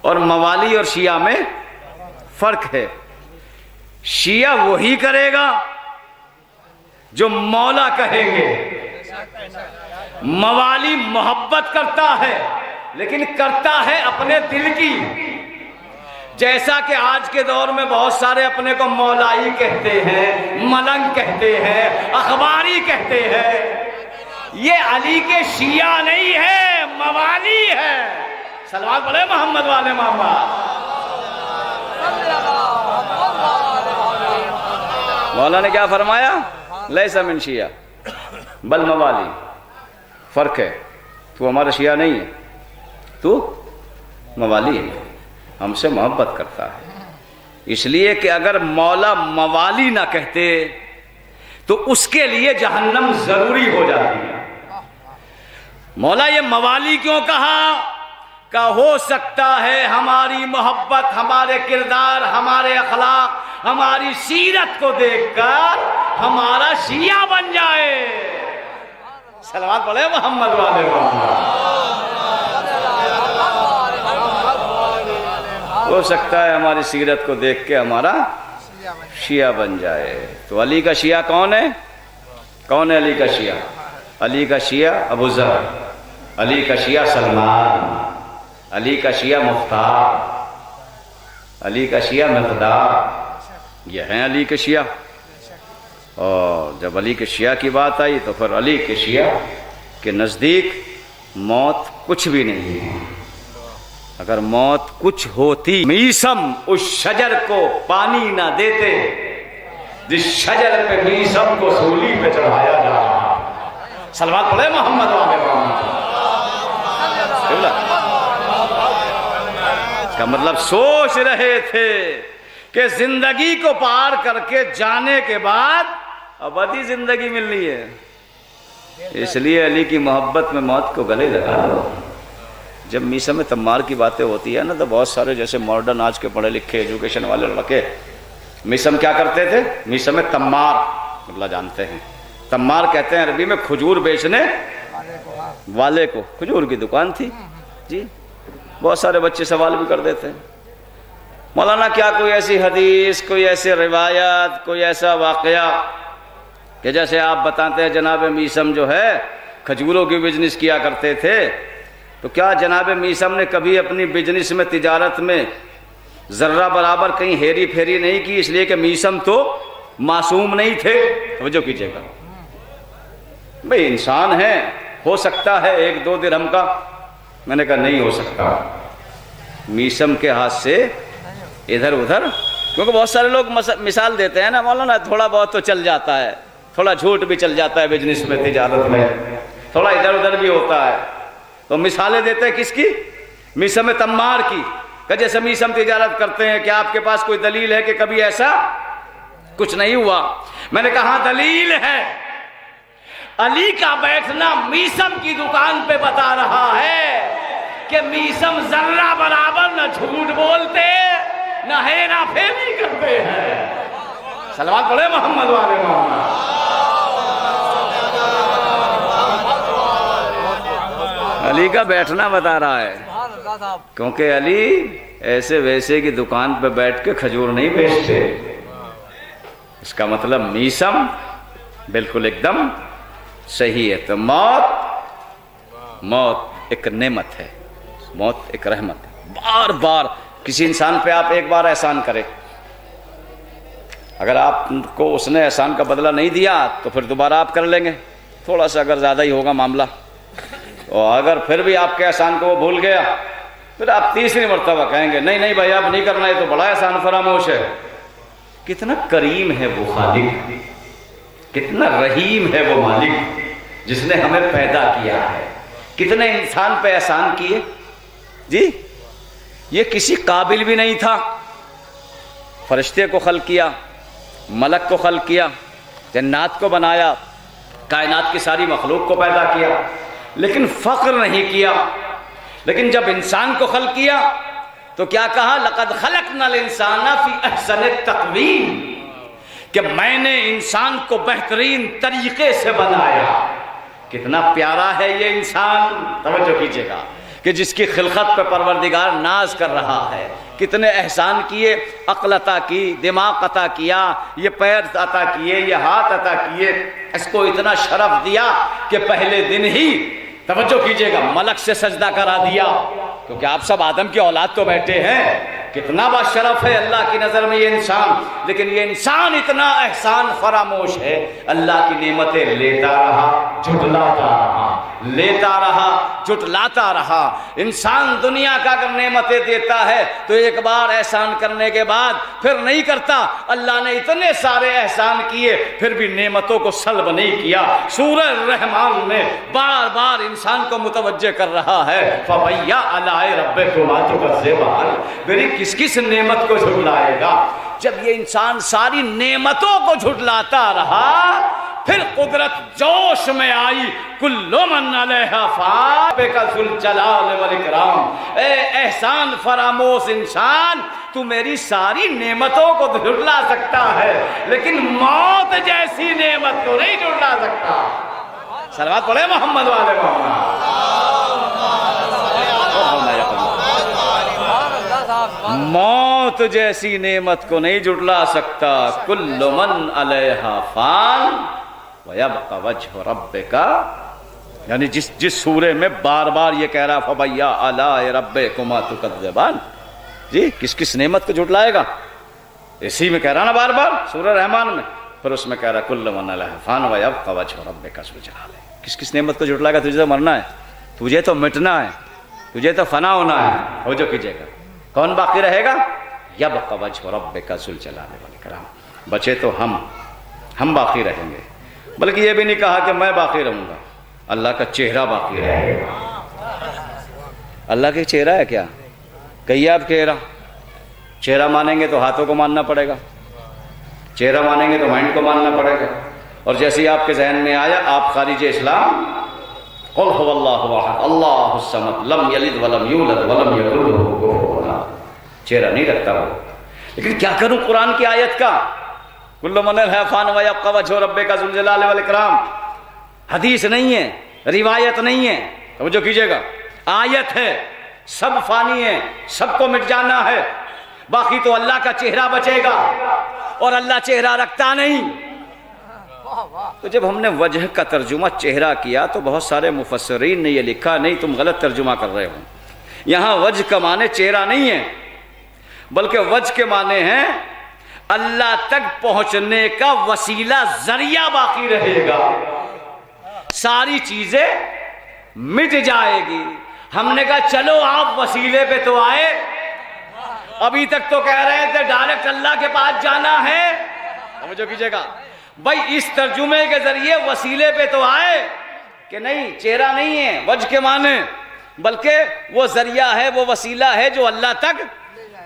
اور موالی اور شیعہ میں فرق ہے. شیعہ وہی کرے گا جو مولا کہیں گے. موالی محبت کرتا ہے لیکن کرتا ہے اپنے دل کی. جیسا کہ آج کے دور میں بہت سارے اپنے کو مولائی کہتے ہیں، ملنگ کہتے ہیں، اخباری کہتے ہیں. یہ علی کے شیعہ نہیں ہے، موالی ہے. صلوات پڑھے محمد والے محمد. مولا نے کیا فرمایا؟ لیسا من شیعہ بل موالی. فرق ہے، تو ہمارا شیعہ نہیں ہے، تو موالی ہے، ہم سے محبت کرتا ہے. اس لیے کہ اگر مولا موالی نہ کہتے تو اس کے لیے جہنم ضروری ہو جاتی ہے. مولا یہ موالی کیوں کہا؟ کہ ہو سکتا ہے ہماری محبت، ہمارے کردار، ہمارے اخلاق، ہماری سیرت کو دیکھ کر ہمارا شیعہ بن جائے. صلوات پڑھے محمد والے محمد. ہو سکتا ہے ہماری سیرت کو دیکھ کے ہمارا شیعہ بن جائے. تو علی کا شیعہ کون ہے؟ کون ہے علی کا شیعہ؟ علی کا شیعہ ابو ذر، علی کا شیعہ سلمان، علی کا شیعہ مختار، علی کا شیعہ مقدار. یہ ہیں علی کے شیعہ. اور جب علی کے شیعہ کی بات آئی تو پھر علی کے شیعہ کے نزدیک موت کچھ بھی نہیں ہے. اگر موت کچھ ہوتی، میسم اس شجر کو پانی نہ دیتے جس شجر پہ میسم کو سولی پہ چڑھایا جا رہا. صلوات پڑھے محمد والے محمد. اس کا مطلب سوچ رہے تھے کہ زندگی کو پار کر کے جانے کے بعد ابدی زندگی ملنی ہے. اس لیے علی کی محبت میں موت کو گلے لگا دو. جب میسم تمار کی باتیں ہوتی ہے نا تو بہت سارے جیسے ماڈرن آج کے پڑھے لکھے ایجوکیشن والے لڑکے میسم کیا کرتے تھے؟ میسم تمار اللہ جانتے ہیں. تمار کہتے ہیں عربی میں کھجور بیچنے والے کو. کھجور کی دکان تھی جی. بہت سارے بچے سوال بھی کر دیتے ہیں مولانا کیا کوئی ایسی حدیث، کوئی ایسی روایت، کوئی ایسا واقعہ کہ جیسے آپ بتاتے ہیں جناب میسم جو ہے کھجوروں کی بزنس کیا کرتے تھے، تو کیا جناب میسم نے کبھی اپنی بزنس میں، تجارت میں ذرہ برابر کہیں ہیری پھیری نہیں کی؟ اس لیے کہ میسم تو معصوم نہیں تھے. توجہ کیجیے گا بھئی، انسان ہے، ہو سکتا ہے 1-2 درہم کا. میں نے کہا نہیں ہو سکتا. میسم کے ہاتھ سے ادھر ادھر، کیونکہ بہت سارے لوگ مثال دیتے ہیں نا مولانا تھوڑا بہت تو چل جاتا ہے، تھوڑا جھوٹ بھی چل جاتا ہے بزنس میں، تجارت میں تھوڑا ادھر ادھر بھی ہوتا ہے. تو مثالیں دیتے ہیں کس کی؟ میسم تمار کی. کہ جیسے میسم تجارت کرتے ہیں، کیا آپ کے پاس کوئی دلیل ہے کہ کبھی ایسا کچھ نہیں ہوا؟ میں نے کہا دلیل ہے. علی کا بیٹھنا میسم کی دکان پہ بتا رہا ہے کہ میسم ذرہ برابر نہ جھوٹ بولتے نہ ہیرا پھیری کرتے ہیں. صلوات پڑھے محمد والے محمد. علی کا بیٹھنا بتا رہا ہے، کیونکہ علی ایسے ویسے کی دکان پہ بیٹھ کے کھجور نہیں بیچتے. اس کا مطلب میسم بالکل ایک دم صحیح ہے. تو موت ایک نعمت ہے، موت ایک رحمت ہے. بار بار کسی انسان پہ آپ ایک بار احسان کریں، اگر آپ کو اس نے احسان کا بدلہ نہیں دیا تو پھر دوبارہ آپ کر لیں گے، تھوڑا سا اگر زیادہ ہی ہوگا معاملہ. اور اگر پھر بھی آپ کے احسان کو وہ بھول گیا پھر آپ تیسری مرتبہ کہیں گے نہیں نہیں بھائی آپ نہیں کرنا، یہ تو بڑا احسان فراموش ہے. کتنا کریم ہے وہ خالق، کتنا رحیم ہے وہ مالک جس نے ہمیں پیدا کیا ہے. کتنے انسان پہ احسان کیے جی. یہ کسی قابل بھی نہیں تھا، فرشتے کو خلق کیا، ملک کو خلق کیا، جنات کو بنایا، کائنات کی ساری مخلوق کو پیدا کیا، لیکن فخر نہیں کیا. لیکن جب انسان کو خلق کیا تو کیا کہا؟ لقد خلقنا الانسان فی احسن تقویم، کہ میں نے انسان کو بہترین طریقے سے بنایا. کتنا پیارا ہے یہ انسان، توجہ کیجئے گا کہ جس کی خلقت پہ پروردگار ناز کر رہا ہے. کتنے احسان کیے، عقل عطا کی، دماغ عطا کیا، یہ پیر عطا کیے، یہ ہاتھ عطا کیے، اس کو اتنا شرف دیا کہ پہلے دن ہی توجہ کیجئے گا ملک سے سجدہ کرا دیا. کیونکہ آپ سب آدم کی اولاد تو بیٹھے ہیں. کتنا با شرف ہے اللہ کی نظر میں یہ انسان. لیکن یہ انسان اتنا احسان فراموش ہے، اللہ کی نعمتیں لیتا رہا، جھٹلاتا رہا، لیتا رہا، جھٹلاتا رہا. انسان دنیا کا اگر نعمتیں دیتا ہے تو ایک بار احسان کرنے کے بعد پھر نہیں کرتا. اللہ نے اتنے سارے احسان کیے پھر بھی نعمتوں کو سلب نہیں کیا. سورہ الرحمن میں بار بار انسان کو متوجہ کر رہا ہے فَبَيَّ عَلَىٰ رَبِّكُمَا تُكَذِّبَانِ. میری کس کس نعمت کو جھٹلائے گا؟ جب یہ انسان ساری نعمتوں کو جھٹلاتا رہا پھر قدرت جوش میں آئی. کل من علیہا فان ذو الجلال والاکرام. اے احسان فراموش انسان، تو میری ساری نعمتوں کو جھٹلا سکتا ہے لیکن موت جیسی نعمت کو نہیں جھٹلا سکتا. صلوات پڑھے محمد والے محمد. موت جیسی نعمت کو نہیں جھٹلا سکتا. کل من علیہا فان وَيَبْقَ وَجْهُ رَبِّكَ، یعنی جس سورے میں بار بار یہ کہہ رہا فَبَيَّ عَلَىٰ رَبِّكُمَا تُكَذِّبَانِ. جی کس نعمت کو جھٹلائے گا؟ اسی میں کہہ رہا نا بار بار سورہ رحمان میں. پھر اس میں کہہ رہا کل من علیہا فان وَيَبْقَ وَجْهُ رَبِّكَ ذُو الْجَلَالِ. کس نعمت کو جھٹلائے گا؟ تجھے تو مرنا ہے، تجھے تو مٹنا ہے، تجھے تو فنا ہونا ہے. ہو جو کیجئے گا. کون باقی رہے گا؟ یبق وجہ ربک ذو الجلال والاکرام. بچے تو ہم باقی رہیں گے. بلکہ یہ بھی نہیں کہا کہ میں باقی رہوں گا، اللہ کا چہرہ باقی رہے گا. اللہ کا چہرہ ہے کیا؟ کہیے آپ چہرہ مانیں گے تو ہاتھوں کو ماننا پڑے گا، چہرہ مانیں گے تو مائنڈ کو ماننا پڑے گا. اور جیسے ہی آپ کے ذہن میں آیا آپ خارج اسلام قل هو اللہ احد اللہ الصمد لم یلد ولم یولد ولم یکن له کفوا احد. چہرہ نہیں رکھتا وہ. لیکن کیا کروں قرآن کی آیت کا کل من علیہا فان ویبقی وجہ ربک ذو الجلال والاکرام. حدیث نہیں ہے، روایت نہیں ہے. توجہ کیجئے گا، آیت ہے. سب فانی ہے، سب کو مٹ جانا ہے، باقی تو اللہ کا چہرہ بچے گا اور اللہ چہرہ رکھتا نہیں. تو جب ہم نے وجہ کا ترجمہ چہرہ کیا تو بہت سارے مفسرین نے یہ لکھا نہیں تم غلط ترجمہ کر رہے ہو. یہاں وجہ کا معنی چہرہ نہیں ہے بلکہ وجہ کے معنی ہیں اللہ تک پہنچنے کا وسیلہ، ذریعہ باقی رہے گا. ساری چیزیں مٹ جائے گی. ہم نے کہا چلو آپ وسیلے پہ تو آئے، ابھی تک تو کہہ رہے تھے ڈائریکٹ اللہ کے پاس جانا ہے. سمجھو کیجئے گا بھائی اس ترجمے کے ذریعے وسیلے پہ تو آئے کہ نہیں چہرہ نہیں ہے وجہ کے معنی، بلکہ وہ ذریعہ ہے، وہ وسیلہ ہے جو اللہ تک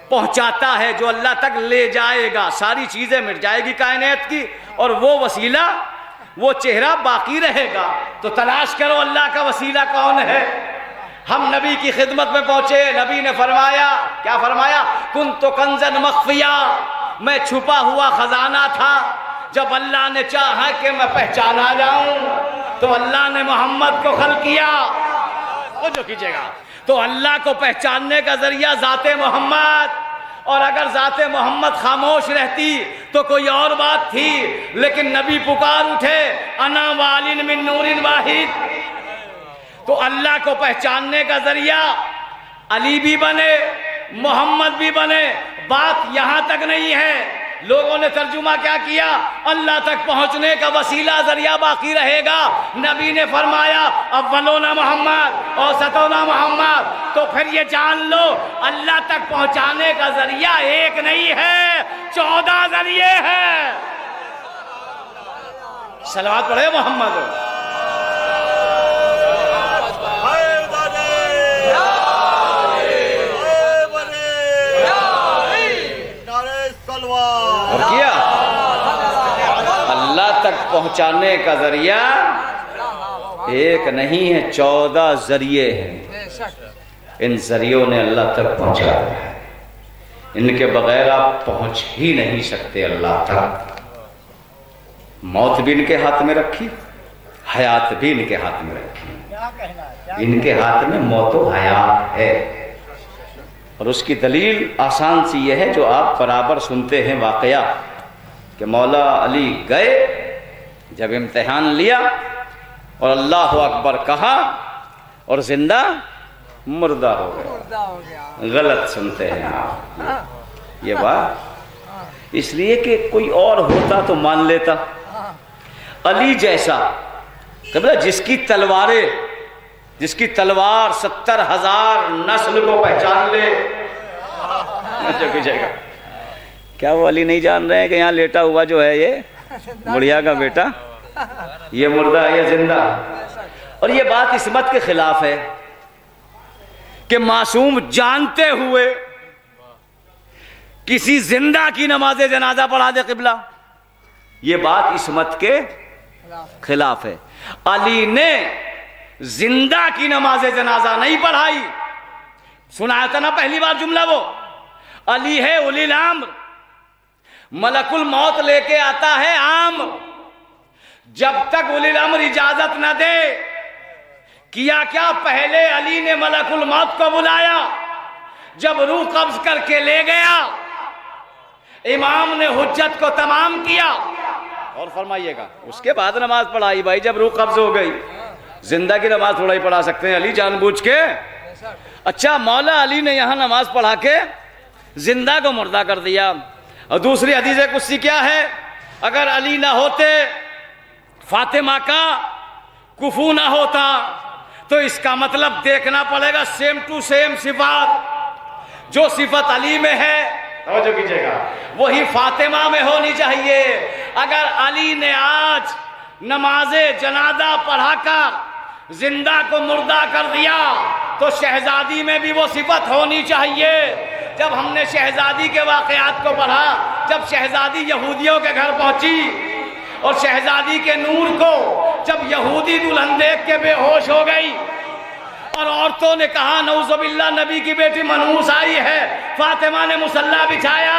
پہنچاتا ہے، جو اللہ تک لے جائے گا. ساری چیزیں مٹ جائے گی کائنات کی اور وہ وسیلہ، وہ چہرہ باقی رہے گا. تو تلاش کرو اللہ کا وسیلہ کون ہے. ہم نبی کی خدمت میں پہنچے، نبی نے فرمایا، کیا فرمایا؟ کنت کنزا مخفیا، میں چھپا ہوا خزانہ تھا، جب اللہ نے چاہا کہ میں پہچانا جاؤں تو اللہ نے محمد کو خلق کیا۔ وہ جو کیجئے گا تو اللہ کو پہچاننے کا ذریعہ ذات محمد، اور اگر ذات محمد خاموش رہتی تو کوئی اور بات تھی، لیکن نبی پکار اٹھے انا والن من نور واحد، تو اللہ کو پہچاننے کا ذریعہ علی بھی بنے، محمد بھی بنے۔ بات یہاں تک نہیں ہے، لوگوں نے ترجمہ کیا کیا؟ اللہ تک پہنچنے کا وسیلہ ذریعہ باقی رہے گا۔ نبی نے فرمایا اولونا محمد اوسطونا محمد، تو پھر یہ جان لو اللہ تک پہنچانے کا ذریعہ ایک نہیں ہے، 14 ذریعے ہیں۔ صلوات پڑھے محمد۔ اور کیا اللہ تک پہنچانے کا ذریعہ ایک نہیں ہے، 14 ذریعے ہیں۔ ان ذریعوں نے اللہ تک پہنچا ہے، ان کے بغیر آپ پہنچ ہی نہیں سکتے اللہ تک۔ موت بھی ان کے ہاتھ میں رکھی، حیات بھی ان کے ہاتھ میں رکھی۔ ان کے ہاتھ میں موت و حیات ہے، اور اس کی دلیل آسان سی یہ ہے جو آپ برابر سنتے ہیں واقعہ، کہ مولا علی گئے، جب امتحان لیا اور اللہ اکبر کہا اور زندہ مردہ ہو گئے۔ غلط سنتے ہیں آپ یہ بات، اس لیے کہ کوئی اور ہوتا تو مان لیتا۔ علی جیسا قبلہ جس کی تلوار 70,000 نسل کو پہچان لے، جائے گا۔ کیا وہ علی نہیں جان رہے ہیں کہ یہاں لیٹا ہوا جو ہے یہ بڑھیا کا بیٹا، یہ مردہ ہے یہ زندہ؟ اور یہ بات عصمت کے خلاف ہے کہ معصوم جانتے ہوئے کسی زندہ کی نماز جنازہ پڑھا دے قبلہ، یہ بات عصمت کے خلاف ہے۔ علی نے زندہ کی نماز جنازہ نہیں پڑھائی، سنایا تھا نا پہلی بار جملہ وہ، علی ہے اولی الامر، ملک الموت لے کے آتا ہے عام، جب تک اولی الامر اجازت نہ دے۔ کیا پہلے علی نے ملک الموت کو بلایا، جب روح قبض کر کے لے گیا امام نے حجت کو تمام کیا، اور فرمائیے گا اس کے بعد نماز پڑھائی۔ بھائی جب روح قبض ہو گئی، زندہ کی نماز تھوڑا ہی پڑھا سکتے ہیں علی جان بوجھ کے؟ اچھا مولا علی نے یہاں نماز پڑھا کے زندہ کو مردہ کر دیا۔ اور دوسری حدیث قدسی کیا ہے؟ اگر علی نہ ہوتے، فاطمہ کا کفو نہ ہوتا، تو اس کا مطلب دیکھنا پڑے گا سیم ٹو سیم صفات، جو صفت علی میں ہے توجہ کیجئے گا وہی فاطمہ میں ہونی چاہیے۔ اگر علی نے آج نماز جنازہ پڑھا کر زندہ کو مردہ کر دیا تو شہزادی میں بھی وہ صفت ہونی چاہیے۔ جب ہم نے شہزادی کے واقعات کو پڑھا، جب شہزادی یہودیوں کے گھر پہنچی اور شہزادی کے نور کو جب یہودی دلہن دیکھ کے بے ہوش ہو گئی، اور عورتوں نے کہا نعوذ باللہ نبی کی بیٹی منحوس آئی ہے، فاطمہ نے مصلی بچھایا،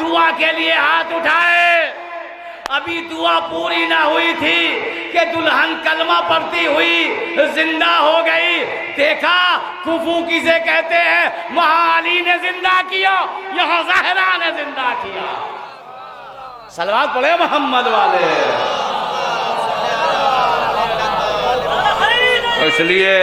دعا کے لیے ہاتھ اٹھائے، ابھی دعا پوری نہ ہوئی تھی کہ دلہن کلمہ پڑھتی ہوئی زندہ ہو گئی۔ دیکھا کفو کسے کہتے ہیں، وہاں علی نے زندہ کیا، یہاں زہرا نے زندہ کیا۔ صلوات پڑھے محمد والے۔ اس لیے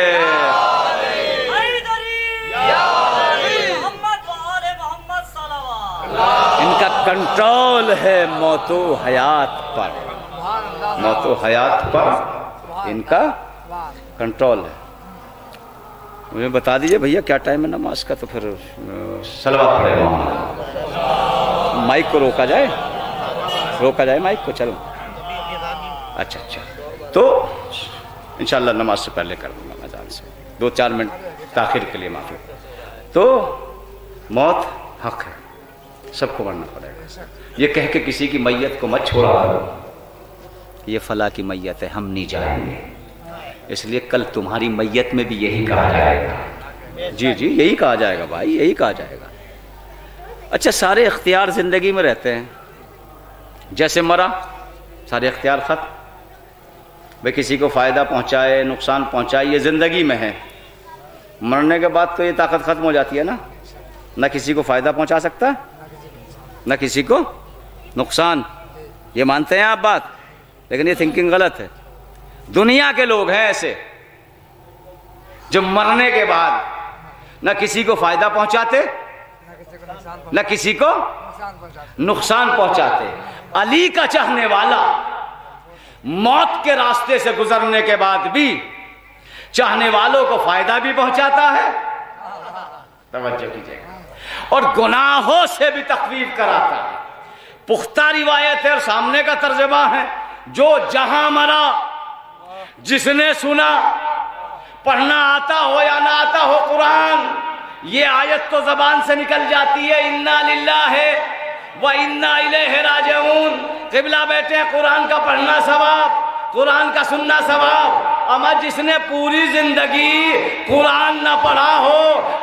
ان کا کنٹرول ہے موت و حیات پر، موت و حیات پر ان کا کنٹرول ہے۔ مجھے بتا دیجئے بھیا کیا ٹائم ہے نماز کا، تو پھر صلوات پڑھے گا۔ مائک کو روکا جائے مائک کو، چلو اچھا تو انشاءاللہ نماز سے پہلے کر دوں گا اذان سے، 2-4 منٹ تاخیر کے لیے معافی۔ تو موت حق ہے، سب کو مرنا پڑے گا۔ یہ کہہ کے کسی کی میت کو مت چھوڑا کرو، یہ فلاں کی میت ہے ہم نہیں جائیں گے، اس لیے کل تمہاری میت میں بھی یہی کہا جائے گا. جی جی یہی کہا جائے گا بھائی، یہی کہا جائے گا. اچھا سارے اختیار زندگی میں رہتے ہیں، جیسے مرا سارے اختیار ختم. بھئی کسی کو فائدہ پہنچائے نقصان پہنچائے یہ زندگی میں ہے، مرنے کے بعد تو یہ طاقت ختم ہو جاتی ہے نا، نہ کسی کو فائدہ پہنچا سکتا نہ کسی کو نقصان. یہ مانتے ہیں آپ بات، لیکن یہ تھنکنگ غلط ہے. دنیا کے لوگ ہیں ایسے جو مرنے کے بعد نہ کسی کو فائدہ پہنچاتے نہ کسی کو نقصان پہنچاتے. علی کا چاہنے والا موت کے راستے سے گزرنے کے بعد بھی چاہنے والوں کو فائدہ بھی پہنچاتا ہے، توجہ کیجیے گا، اور گناہوں سے بھی تخفیف کراتا ہے. پختہ روایت ہے اور سامنے کا ترجمہ ہے، جو جہاں مرا جس نے سنا، پڑھنا آتا ہو یا نہ آتا ہو قرآن، یہ آیت تو زبان سے نکل جاتی ہے، انا للہ و انا الیہ راجعون. قبلہ بیٹے قرآن کا پڑھنا ثواب، قرآن کا سننا ثواب. اما جس نے پوری زندگی قرآن نہ پڑھا ہو،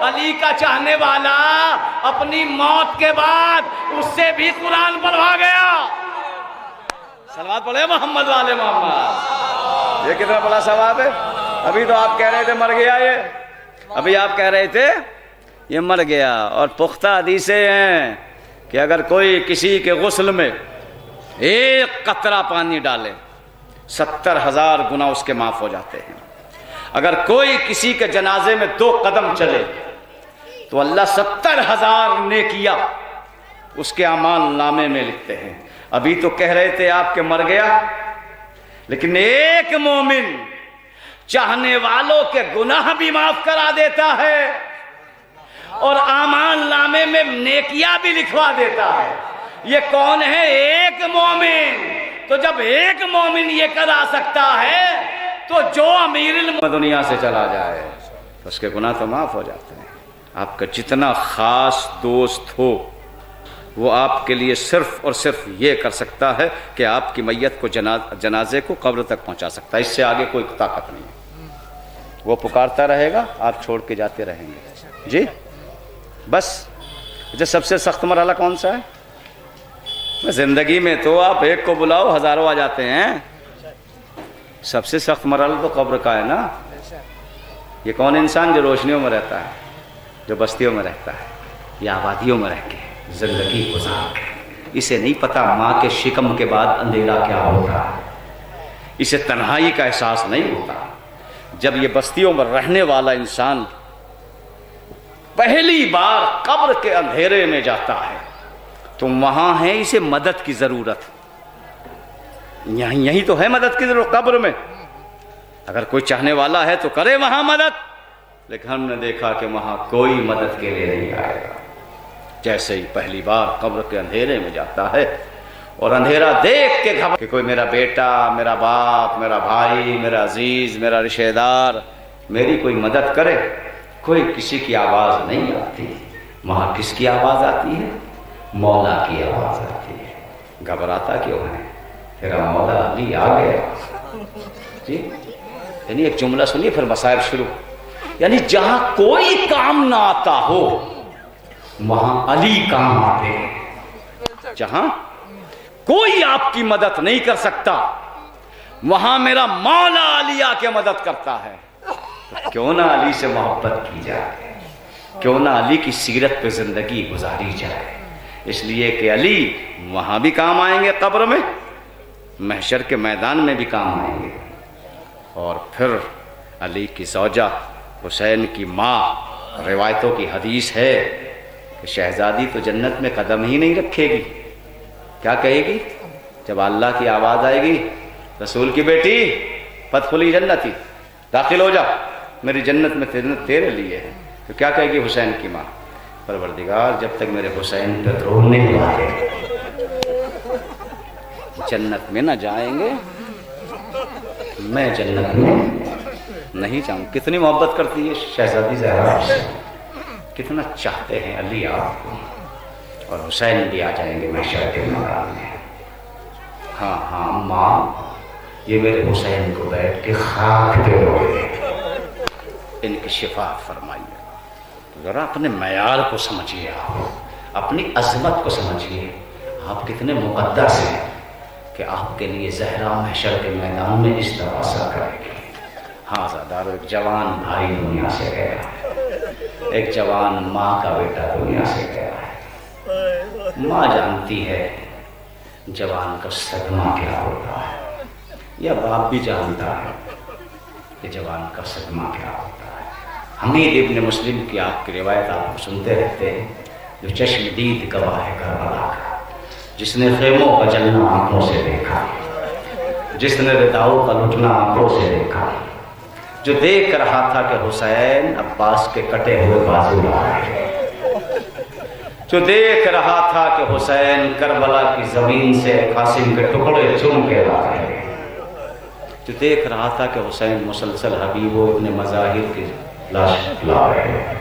علی کا چاہنے والا اپنی موت کے بعد اس سے بھی قرآن پڑھوا گیا. صلوات پڑھے محمد والے محمد. یہ کتنا بڑا ثواب ہے. ابھی تو آپ کہہ رہے تھے مر گیا، یہ ابھی آپ کہہ رہے تھے یہ مر گیا. اور پختہ حدیثیں ہیں کہ اگر کوئی کسی کے غسل میں ایک قطرہ پانی ڈالے 70,000 گناہ اس کے معاف ہو جاتے ہیں. اگر کوئی کسی کے جنازے میں 2 قدم چلے تو اللہ 70,000 نیکیاں اس کے اعمال نامے میں لکھتے ہیں. ابھی تو کہہ رہے تھے آپ کہ مر گیا، لیکن ایک مومن چاہنے والوں کے گناہ بھی معاف کرا دیتا ہے اور اعمال نامے میں نیکیاں بھی لکھوا دیتا ہے. یہ کون ہے؟ ایک مومن. تو جب ایک مومن یہ کرا سکتا ہے تو جو امیر دنیا سے چلا جائے اس کے گناہ تو معاف ہو جاتے ہیں. آپ کا جتنا خاص دوست ہو وہ آپ کے لیے صرف اور صرف یہ کر سکتا ہے کہ آپ کی میت کو جنازے کو قبر تک پہنچا سکتا ہے، اس سے آگے کوئی طاقت نہیں ہے. وہ پکارتا رہے گا، آپ چھوڑ کے جاتے رہیں گے. جی بس. جو سب سے سخت مرحلہ کون سا ہے؟ زندگی میں تو آپ ایک کو بلاؤ ہزاروں آ جاتے ہیں. سب سے سخت مرحلہ تو قبر کا ہے نا. یہ کون انسان جو روشنیوں میں رہتا ہے، جو بستیوں میں رہتا ہے یا آبادیوں میں رہ کے زندگی گزار کے، اسے نہیں پتا ماں کے شکم کے بعد اندھیرا کیا ہوتا ہے، اسے تنہائی کا احساس نہیں ہوتا. جب یہ بستیوں میں رہنے والا انسان پہلی بار قبر کے اندھیرے میں جاتا ہے تو وہاں ہے اسے مدد کی ضرورت. یہی تو ہے مدد کی ضرورت قبر میں. اگر کوئی چاہنے والا ہے تو کرے وہاں مدد، لیکن ہم نے دیکھا کہ وہاں کوئی مدد کے لیے نہیں آئے گا. جیسے ہی پہلی بار قبر کے اندھیرے میں جاتا ہے اور اندھیرا دیکھ کے گھبرا کہ کوئی میرا بیٹا، میرا باپ، میرا بھائی، میرا عزیز، میرا رشتہ دار میری کوئی مدد کرے، کوئی کسی کی آواز نہیں آتی. وہاں کس کی آواز آتی ہے؟ مولا کی آواز آتی ہے. گھبراتا کیوں ہے؟ تیرا مولا علی آ گیا. جی یعنی ایک جملہ سنیے پھر مصائب شروع. یعنی جہاں کوئی کام نہ آتا ہو وہاں علی کام آتے ہیں. جہاں کوئی آپ کی مدد نہیں کر سکتا وہاں میرا مولا علی آ کے مدد کرتا ہے. تو کیوں نہ علی سے محبت کی جائے، کیوں نہ علی کی سیرت پہ زندگی گزاری جائے. اس لیے کہ علی وہاں بھی کام آئیں گے، قبر میں، محشر کے میدان میں بھی کام آئیں گے. اور پھر علی کی زوجہ حسین کی ماں، روایتوں کی حدیث ہے کہ شہزادی تو جنت میں قدم ہی نہیں رکھے گی. کیا کہے گی جب اللہ کی آواز آئے گی؟ رسول کی بیٹی فادخلی جنتی، داخل ہو جا، میری جنت میں تیرے لیے ہے. تو کیا کہے گی حسین کی ماں؟ پروردگار جب تک میرے حسین پہ درود نہیں لگائے جنت میں نہ جائیں گے، میں جنت میں نہیں جاؤں. کتنی محبت کرتی ہے شہزادی زہرا سے، کتنا چاہتے ہیں علی آپ کو. اور حسین بھی آ جائیں گے محشر کے میدان میں. ہاں ماں یہ میرے حسین کو بیٹھ کے خاک پہ روئے، ان کی شفا فرمائیے۔ ذرا اپنے معیار کو سمجھیے، آپ اپنی عظمت کو سمجھیے، آپ کتنے مقدس ہیں کہ آپ کے لیے زہرا محشر کے میدان میں استغاثہ کرے گی۔ ہاں زادارو، ایک جوان بھائی دنیا سے گیا ہے، ایک جوان ماں کا بیٹا دنیا سے گیا ہے۔ ماں جانتی ہے جوان کا صدمہ کیا ہوتا ہے، یا باپ بھی جانتا ہے کہ جوان کا صدمہ کیا ہوتا ہے۔ حمید ابن مسلم کی آپ کی روایت آپ سنتے رہتے ہیں، جو چشم دید گواہ ہے کربلا کا، جس نے خیموں کا جلنا آنکھوں سے دیکھا، جس نے رداؤں کا لٹنا آنکھوں سے دیکھا، جو دیکھ رہا تھا کہ حسین عباس کے کٹے ہوئے بازو لا رہے ہیں، جو دیکھ رہا تھا کہ حسین کربلا کی زمین سے قاسم کے ٹکڑے چن کے لا رہے ہیں، جو دیکھ رہا تھا کہ حسین مسلسل حبیب و ابن مظاہر کی لاش لا رہے ہیں۔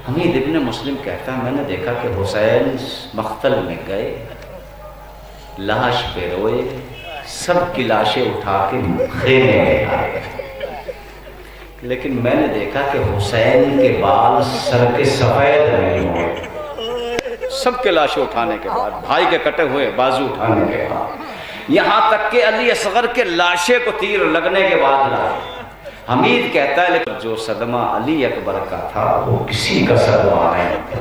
حمید ابن مسلم کہتا ہے میں نے دیکھا کہ حسین مقتل میں گئے، لاش پہ روئے، سب کی لاشیں اٹھا کے خیمے میں آئے، لیکن میں نے دیکھا کہ حسین کے بال سر کے سفید نہیں ہوئے، سب کے لاشیں اٹھانے کے بعد، بھائی کے کٹے ہوئے بازو اٹھانے کے بعد، یہاں تک کہ علی اصغر کے لاشے کو تیر لگنے کے بعد لائے۔ حمید کہتا ہے لیکن جو صدمہ علی اکبر کا تھا وہ کسی کا صدمہ نہیں تھا،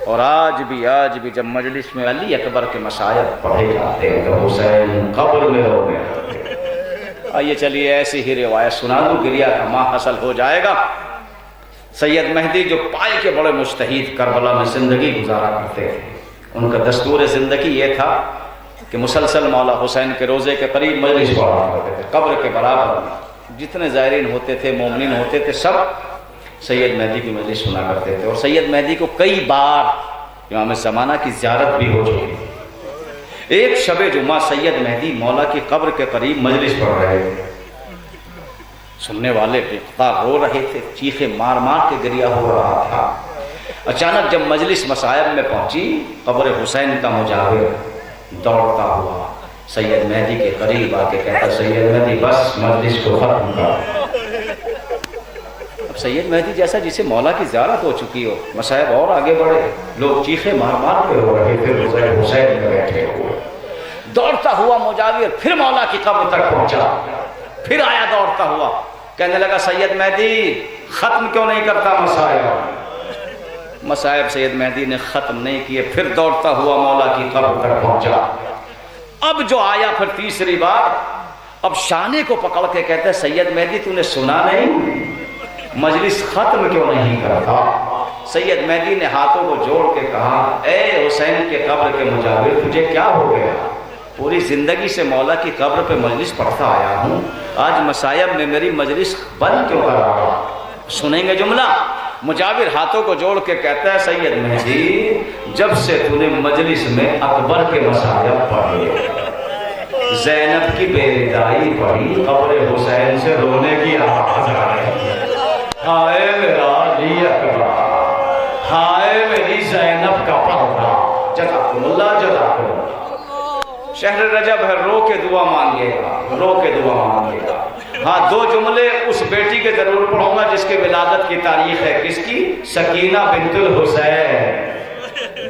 اور آج بھی جب مجلس میں علی اکبر کے مصائب پڑھے جاتے ہیں تو حسین قبر میں رو گئے۔ آئیے چلیے ایسی ہی روایت سنا دوں، گریہ کا ماہ حاصل ہو جائے گا۔ سید مہدی جو پائے کے بڑے مجتہد کربلا میں زندگی گزارا کرتے تھے، ان کا دستور زندگی یہ تھا کہ مسلسل مولا حسین کے روزے کے قریب مجلس پڑھا کرتے تھے، قبر کے برابر جتنے زائرین ہوتے تھے، مومنین ہوتے تھے، سب سید مہدی کی مجلس سنا کرتے تھے۔ اور سید مہدی کو کئی بار امام زمانہ کی زیارت بھی ہو چکی۔ ایک شب جمعہ سید مہدی مولا کی قبر کے قریب مجلس پڑھ رہے تھے، سننے والے بے قطار رو رہے تھے، چیخیں مار مار کے گریہ ہو رہا تھا۔ اچانک جب مجلس مصائب میں پہنچی، قبر حسین کا مجاور دوڑتا ہوا سید مہدی کے قریب آ کے کہتا سید مہدی بس مجلس کو ختم کر۔ اب سید مہدی جیسا جسے مولا کی زیارت ہو چکی ہو، مصائب اور آگے بڑھے، لوگ چیخیں مار مار کے رو رہے تھے، حسین میں بیٹھے ہوئے۔ دوڑتا ہوا مجاور پھر مولا کی قبر تک پہنچا، پھر آیا دوڑتا ہوا، کہنے لگا سید مہدی ختم کیوں نہیں کرتا مصائب؟ مصائب سید مہدی نے ختم نہیں کیے، پھر دوڑتا ہوا مولا کی قبر تک پہنچا۔ اب جو آیا پھر تیسری بار، اب شانے کو پکڑ کے کہتا ہے سید مہدی تو نے سنا نہیں، مجلس ختم کیوں نہیں کرتا؟ سید مہدی نے ہاتھوں کو جوڑ کے کہا اے حسین کے قبر کے مجاور تجھے کیا ہو گیا؟ پوری زندگی سے مولا کی قبر پہ مجلس پڑھتا آیا ہوں، آج مصائب میں میری مجلس بند کیوں کر رہا؟ سنیں گے جملہ؟ مجاور ہاتھوں کو جوڑ کے کہتا ہے سید مہدی جب سے تو نے مجلس میں اکبر کے مصائب پڑھے، زینب کی بے ردائی پڑھی، قبر حسین سے رونے کی آواز آ رہی ہے، ہائے میرا علی اکبر، ہائے میری زینب کا پردہ، جزاکم اللہ جزاکم اللہ۔ شہر رجب ہے، رو کے دعا مانگے گا، رو کے دعا مانگے گا۔ ہاں دو جملے اس بیٹی کے ضرور پڑھوں گا جس کے ولادت کی تاریخ ہے، کس کی؟ سکینہ بنت الحسین۔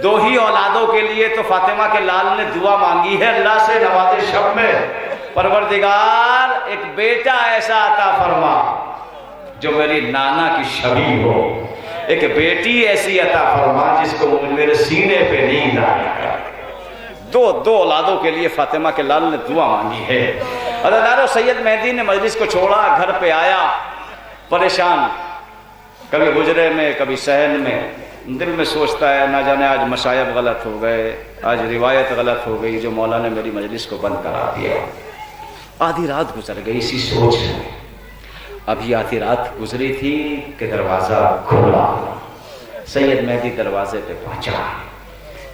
دو ہی اولادوں کے لیے تو فاطمہ کے لال نے دعا مانگی ہے اللہ سے نواز شب میں، پروردگار ایک بیٹا ایسا عطا فرما جو میری نانا کی شبیہ ہو، ایک بیٹی ایسی عطا فرما جس کو میرے سینے پہ نیند آئے۔ دو اولادوں کے لیے فاطمہ کے لال نے دعا مانگی ہے۔ عزیزانو سید مہدی نے مجلس کو چھوڑا، گھر پہ آیا پریشان، کبھی حجرے میں کبھی صحن میں، دل میں سوچتا ہے نہ جانے آج مصائب غلط ہو گئے، آج روایت غلط ہو گئی جو مولا نے میری مجلس کو بند کرا دیا۔ آدھی رات گزر گئی اسی سوچ میں، ابھی آدھی رات گزری تھی کہ دروازہ کھلا، سید مہدی دروازے پہ پہنچا،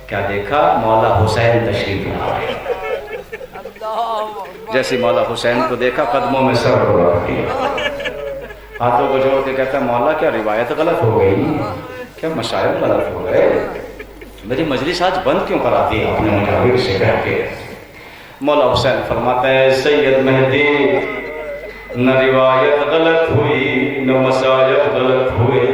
کیا دیکھا؟ مولا حسین تشریف لائے۔ جیسے مولا حسین کو دیکھا قدموں میں سر رکھ دیا، ہاتھوں کو جوڑ کے کہتا مولا کیا روایت غلط ہو گئی؟ کیا مصائب غلط ہو گئے؟ میری مجلس آج بند کیوں کرا دی آپ نے مجاور سے کہہ کے؟ مولا حسین فرماتا ہے سید مہدی نہ روایت غلط ہوئی نہ مسائب غلط ہوئے،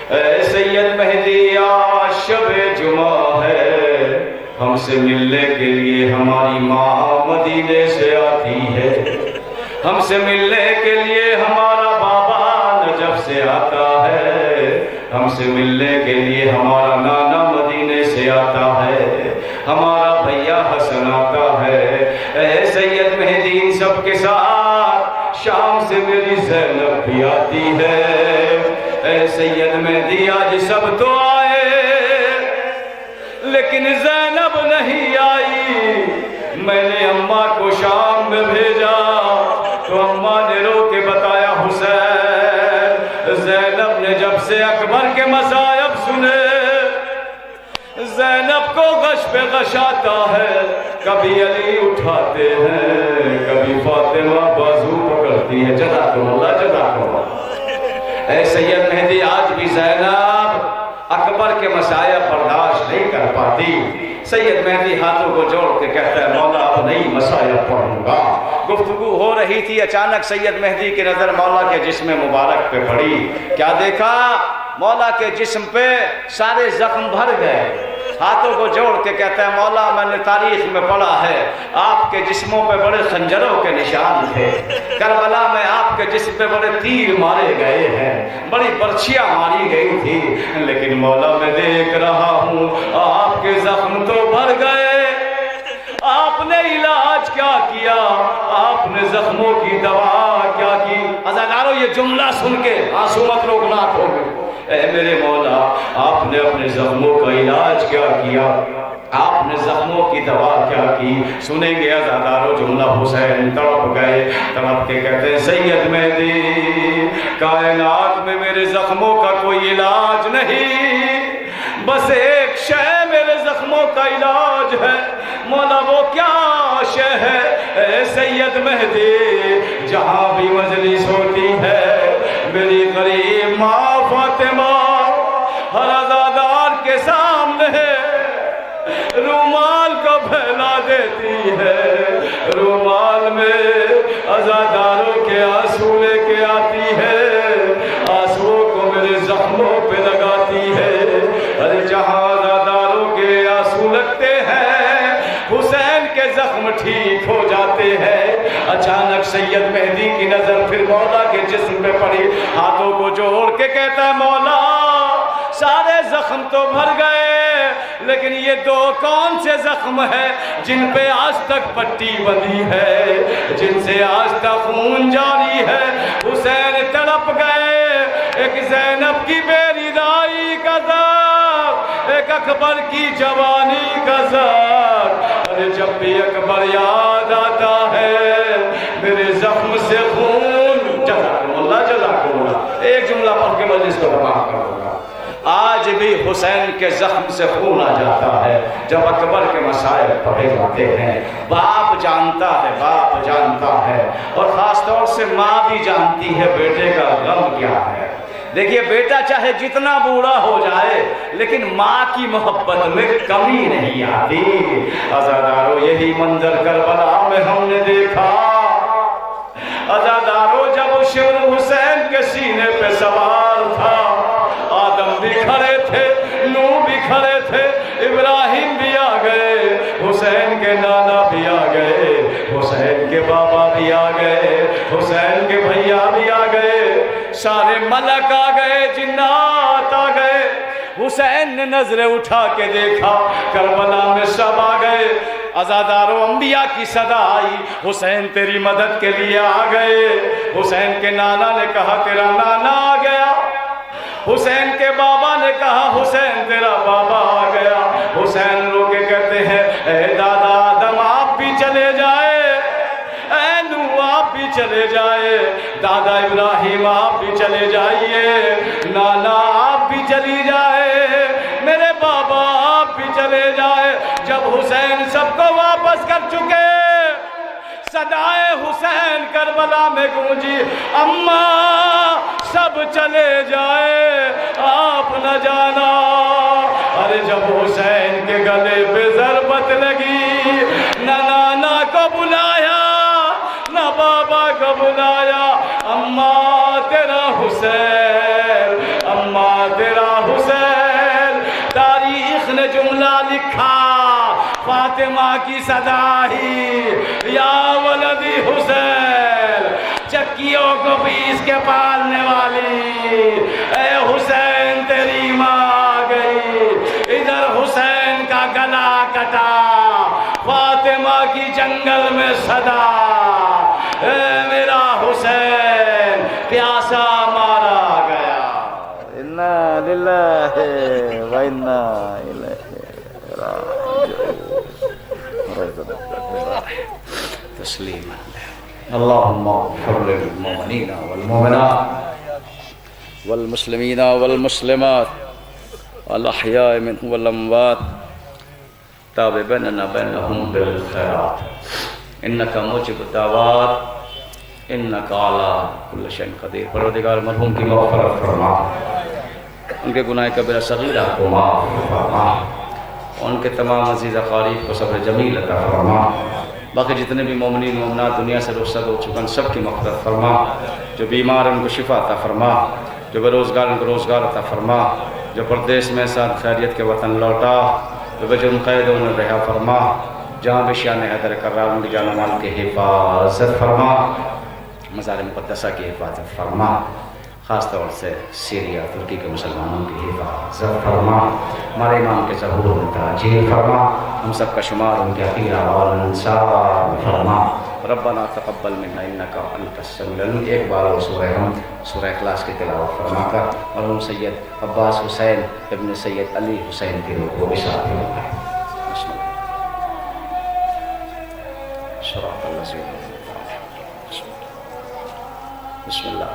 اے سید مہدی آج شب جمعہ ہے، ہم سے ملنے کے لیے ہماری ماں مدینے سے آتی ہے، ہم سے ملنے کے لیے ہمارا بابا نجف سے آتا ہے، ہم سے ملنے کے لیے ہمارا نانا مدینے سے آتا ہے، ہمارا بھیا حسن آتا ہے، اے سید مہدی ان سب کے ساتھ شام سے میری زینب بھی آتی ہے، اے سید مہدی آج سب تو آئے لیکن زینب نہیں آئی، میں نے اماں کو شام میں بھیجا تو اماں نے رو کے بتایا حسین زینب نے جب سے اکبر کے مصائب سنے زینب کو غش پہ غش آتا ہے، کبھی علی اٹھاتے ہیں کبھی فاطمہ بازو پکڑتی ہے، جزاکم اللہ جزاکم اللہ۔ اے سید مہدی آج بھی زینب اکبر کے مصائب برداشت نہیں کر پاتی، سید مہدی ہاتھوں کو جوڑ کے کہتا ہے مولا اب نہیں مصائب پڑھوں گا۔ گفتگو ہو رہی تھی، اچانک سید مہدی کی نظر مولا کے جسم مبارک پہ پڑی، کیا دیکھا؟ مولا کے جسم پہ سارے زخم بھر گئے، ہاتھوں کو جوڑ کے کہتا ہے مولا میں نے تاریخ میں پڑھا ہے آپ کے جسموں پہ بڑے خنجروں کے نشان تھے، کربلا میں آپ کے جسم پہ بڑے تیر مارے گئے ہیں، بڑی برچھیاں ماری گئی تھی، لیکن مولا میں دیکھ رہا ہوں آپ کے زخم تو بھر گئے، آپ نے علاج کیا کیا، آپ نے زخموں کی دوا کیا کی؟ عزادارو یہ جملہ سن کے آنسو مت روکنا کھولو، اے میرے مولا آپ نے اپنے زخموں کا علاج کیا کیا، آپ نے زخموں کی دوا کیا کی؟ سنیں گے عزادارو جملہ، حسین تڑپ گئے، تڑپ کے کہتے ہیں سید مہدی کائنات میں میرے زخموں کا کوئی علاج نہیں، بس ایک شے میرے زخموں کا علاج ہے، مولا وہ کیا شے ہے؟ اے سید مہدی جہاں بھی مجلس ہوتی ہے میری قریب ماں فاطمہ ہر عزادار کے سامنے رومال کو پھیلا دیتی ہے، رومال میں عزاداروں کے آنسو لے کے آتی ہے، آنسو کو میرے زخموں پہ لگاتی ہے، ارے جہاں عزاداروں کے آنسو لگتے ہیں حسین کے زخم ٹھیک ہو جاتے ہیں۔ اچانک سید مہدی کی نظر پھر مولا کے جسم پہ پڑی، ہاتھوں کو جوڑ کے کہتا ہے مولا سارے زخم تو بھر گئے لیکن یہ دو کون سے زخم ہیں جن پہ آج تک پٹی بندھی ہے، جن سے آج تک خون جاری ہے؟ حسین تڑپ گئے، ایک زینب کی بے ردائی کا ذات، ایک اکبر کی جوانی کا ذات، ارے جب بھی اکبر یاد آتا ہے میرے زخم سے خون، جزاکم اللہ جزاکم اللہ، ایک جملہ پڑھ کے مجلس کو تمام کروں گا، آج بھی حسین کے زخم سے خون آ جاتا ہے جب اکبر کے مصائب پڑھے جاتے ہیں۔ باپ جانتا ہے، باپ جانتا ہے، اور خاص طور سے ماں بھی جانتی ہے بیٹے کا غم کیا ہے۔ دیکھیے بیٹا چاہے جتنا بوڑھا ہو جائے لیکن ماں کی محبت میں کمی نہیں آتی۔ عزادارو یہی منظر کربلا میں ہم نے دیکھا، عزادارو جب شمر حسین کے سینے پہ سوار تھا، آدم بھی کھڑے تھے، نوح بھی کھڑے تھے، ابراہیم بھی آ گئے، حسین کے نانا بھی آ گئے، حسین کے بابا بھی آ گئے، حسین کے بھیا بھی آ گئے، سارے ملک آ گئے، جنات آ گئے۔ حسین نے نظریں اٹھا کے دیکھا، کربلا میں سب آ گئے، عزادارو انبیاء کی صدا آئی، حسین تیری مدد کے لیے آ گئے۔ حسین کے نانا نے کہا تیرا نانا آ گیا، حسین کے بابا نے کہا حسین تیرا بابا آ گیا۔ حسین رو کے کہتے ہیں اے دادا آدم آپ بھی چلے جائے، اے نوح آپ بھی چلے جائے، دادا ابراہیم آپ بھی چلے جائیے، نانا آپ بھی چلی جائے، میرے بابا آپ بھی چلے جائے۔ جب حسین سب کو واپس کر چکے، صدائے حسین کربلا میں گونجی، اماں سب چلے جائے آپ نہ جانا۔ ارے جب حسین کے گلے پہ ضربت لگی، نہ نانا کو جملہ لکھا فاطمہ کی صدا ہی یا ولدی حسین، چکیوں کو پیس کے پالنے والی، اے حسین تیری ماں آ گئی، ادھر حسین کا گلا کٹا، فاطمہ کی جنگل میں صدا، اے میرا حسین پیاسا مارا گیا۔ انا للہ و انا الیہ راجعون۔ تسلیما اللهم اغفر للمؤمنین والمؤمنات والمسلمین والمسلمات الاحیاء منهم والاموات تاب بیننا بینهم بالخیرات انک موجب الدعوات انک علی کل شیء قدیر۔ پروردگار مرحوم کی مغفرت فرما، ان کے گناہ کبیرہ صغیرہ کو معاف فرما، ان کے تمام عزیز اقارب کو صبر جمیل عطا فرما، باقی جتنے بھی مومنین مومنات دنیا سے رخصت ہو چکن سب کی مغفرت فرما، جو بیمار ان کو شفا عطا فرما، جو بے روزگار ان کو روزگار عطا فرما، جو پردیس میں ساتھ خیریت کے وطن لوٹا، جو بجرم قید انہیں رہا فرما، جہاں بھی شان حیدر کرار ان کی جان و مال کی حفاظت فرما، مزار مقدسہ کی حفاظت فرما، خاص طور سے سیریا ترکی کے مسلمانوں کی حفاظت فرما، ہمارے امام کے ظہور میں تاجیل فرما، ہم سب کا شمار ان کے عقیدہ اور انصار فرما۔ ربنا تقبل منا انک انت السمیع العلیم۔ ایک بار وہ سورہ اخلاص کی تلاوت فرما کر مرحوم سید عباس حسین ابن سید علی حسین کی روح کو اشارت فرما۔ صراط الذین بسم اللہ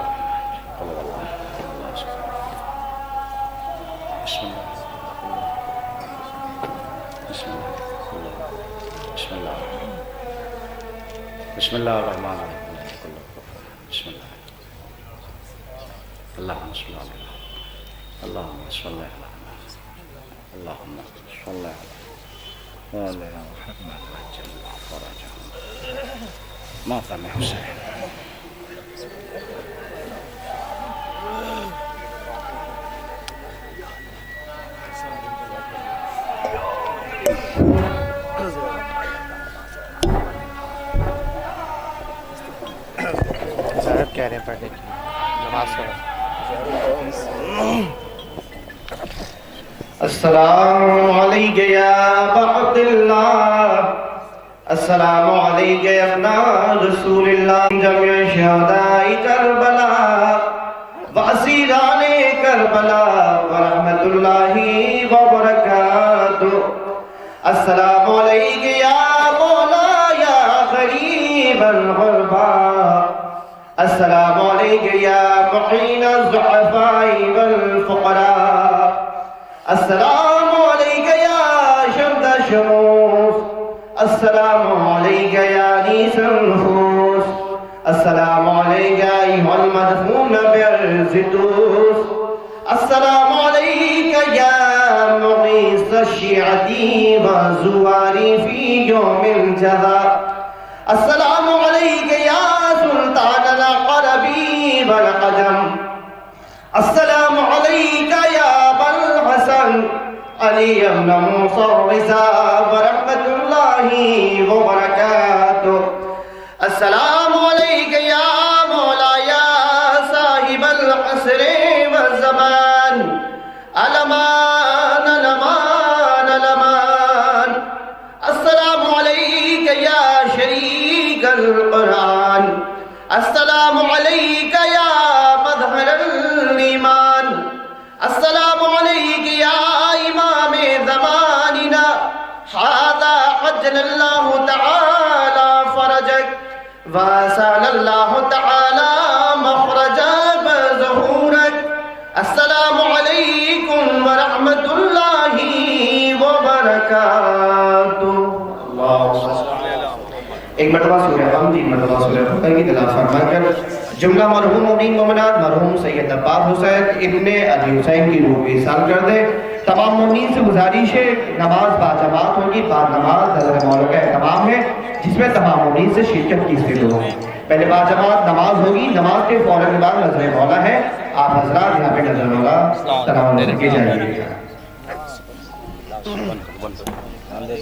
بسم اللہ الرحمن الرحیم بسم اللہ اللہم صلی اللہ علیہ اللہم صلی اللہ علیہ اللہم صلی اللہ علیہ محمد وجل فرجہ ماتم حسین۔ کہہ رہے ہیں پڑھنے کی نماز السلام علیکم یا عبد اللہ، السلام علیکم یا ابن رسول اللہ، جميع شہداء کربلا واسیران کربلا ورحمۃ اللہ وبرکاتہ۔ السلام علیکم یا مولا یا غریب الغربا، السلام علیکم یا معین الضعفاء والفقراء، السلام علیکم یا شمس الشموس، السلام علیکم یا انیس النفوس، السلام علیکم ایھا المدفون بأرض طوس، السلام علیکم یا مغیث الشیعۃ والزوار فی یوم الجزا، السلام علیکم یا سلطان العرب والعجم، السلام علیکم یا ابا الحسن علی بن موسیٰ الرضا ورحمۃ اللہ وبرکاتہ، السلام علیکم یا مولا یا صاحب العصر والزمان، علمان علمان علمان، السلام علیکم یا شریک القرآن، السلام علیکم یا مظہر الایمان، السلام علیکم یا امام زماننا، ھذا عجل اللہ تعالی فرجک واسال اللہ تعالی مخرجک بظہورک، السلام علیکم ورحمۃ اللہ وبرکاتہ۔ ایک مرتبہ سورہ حمد، ایک مرتبہ سورہ فتح کی تلاوت فرما کر جملہ مرحوم مومنین مومنات مرحوم سید عباس حسین ابن علی حسین کی روح کی احسان کر دے۔ تمام مومنین سے گزارش ہے نماز باجماعت ہوگی، بعد نماز حضرت مولا کا اہتمام ہے جس میں تمام مومنین سے شرکت کی استدعا ہے۔ پہلے باجماعت نماز ہوگی، نماز کے فوراً بعد نظر مولا ہے، آپ حضرات یہاں پہ نظر مولا سلام علیکم کے جائیے گا۔ بند کرو دھیان دے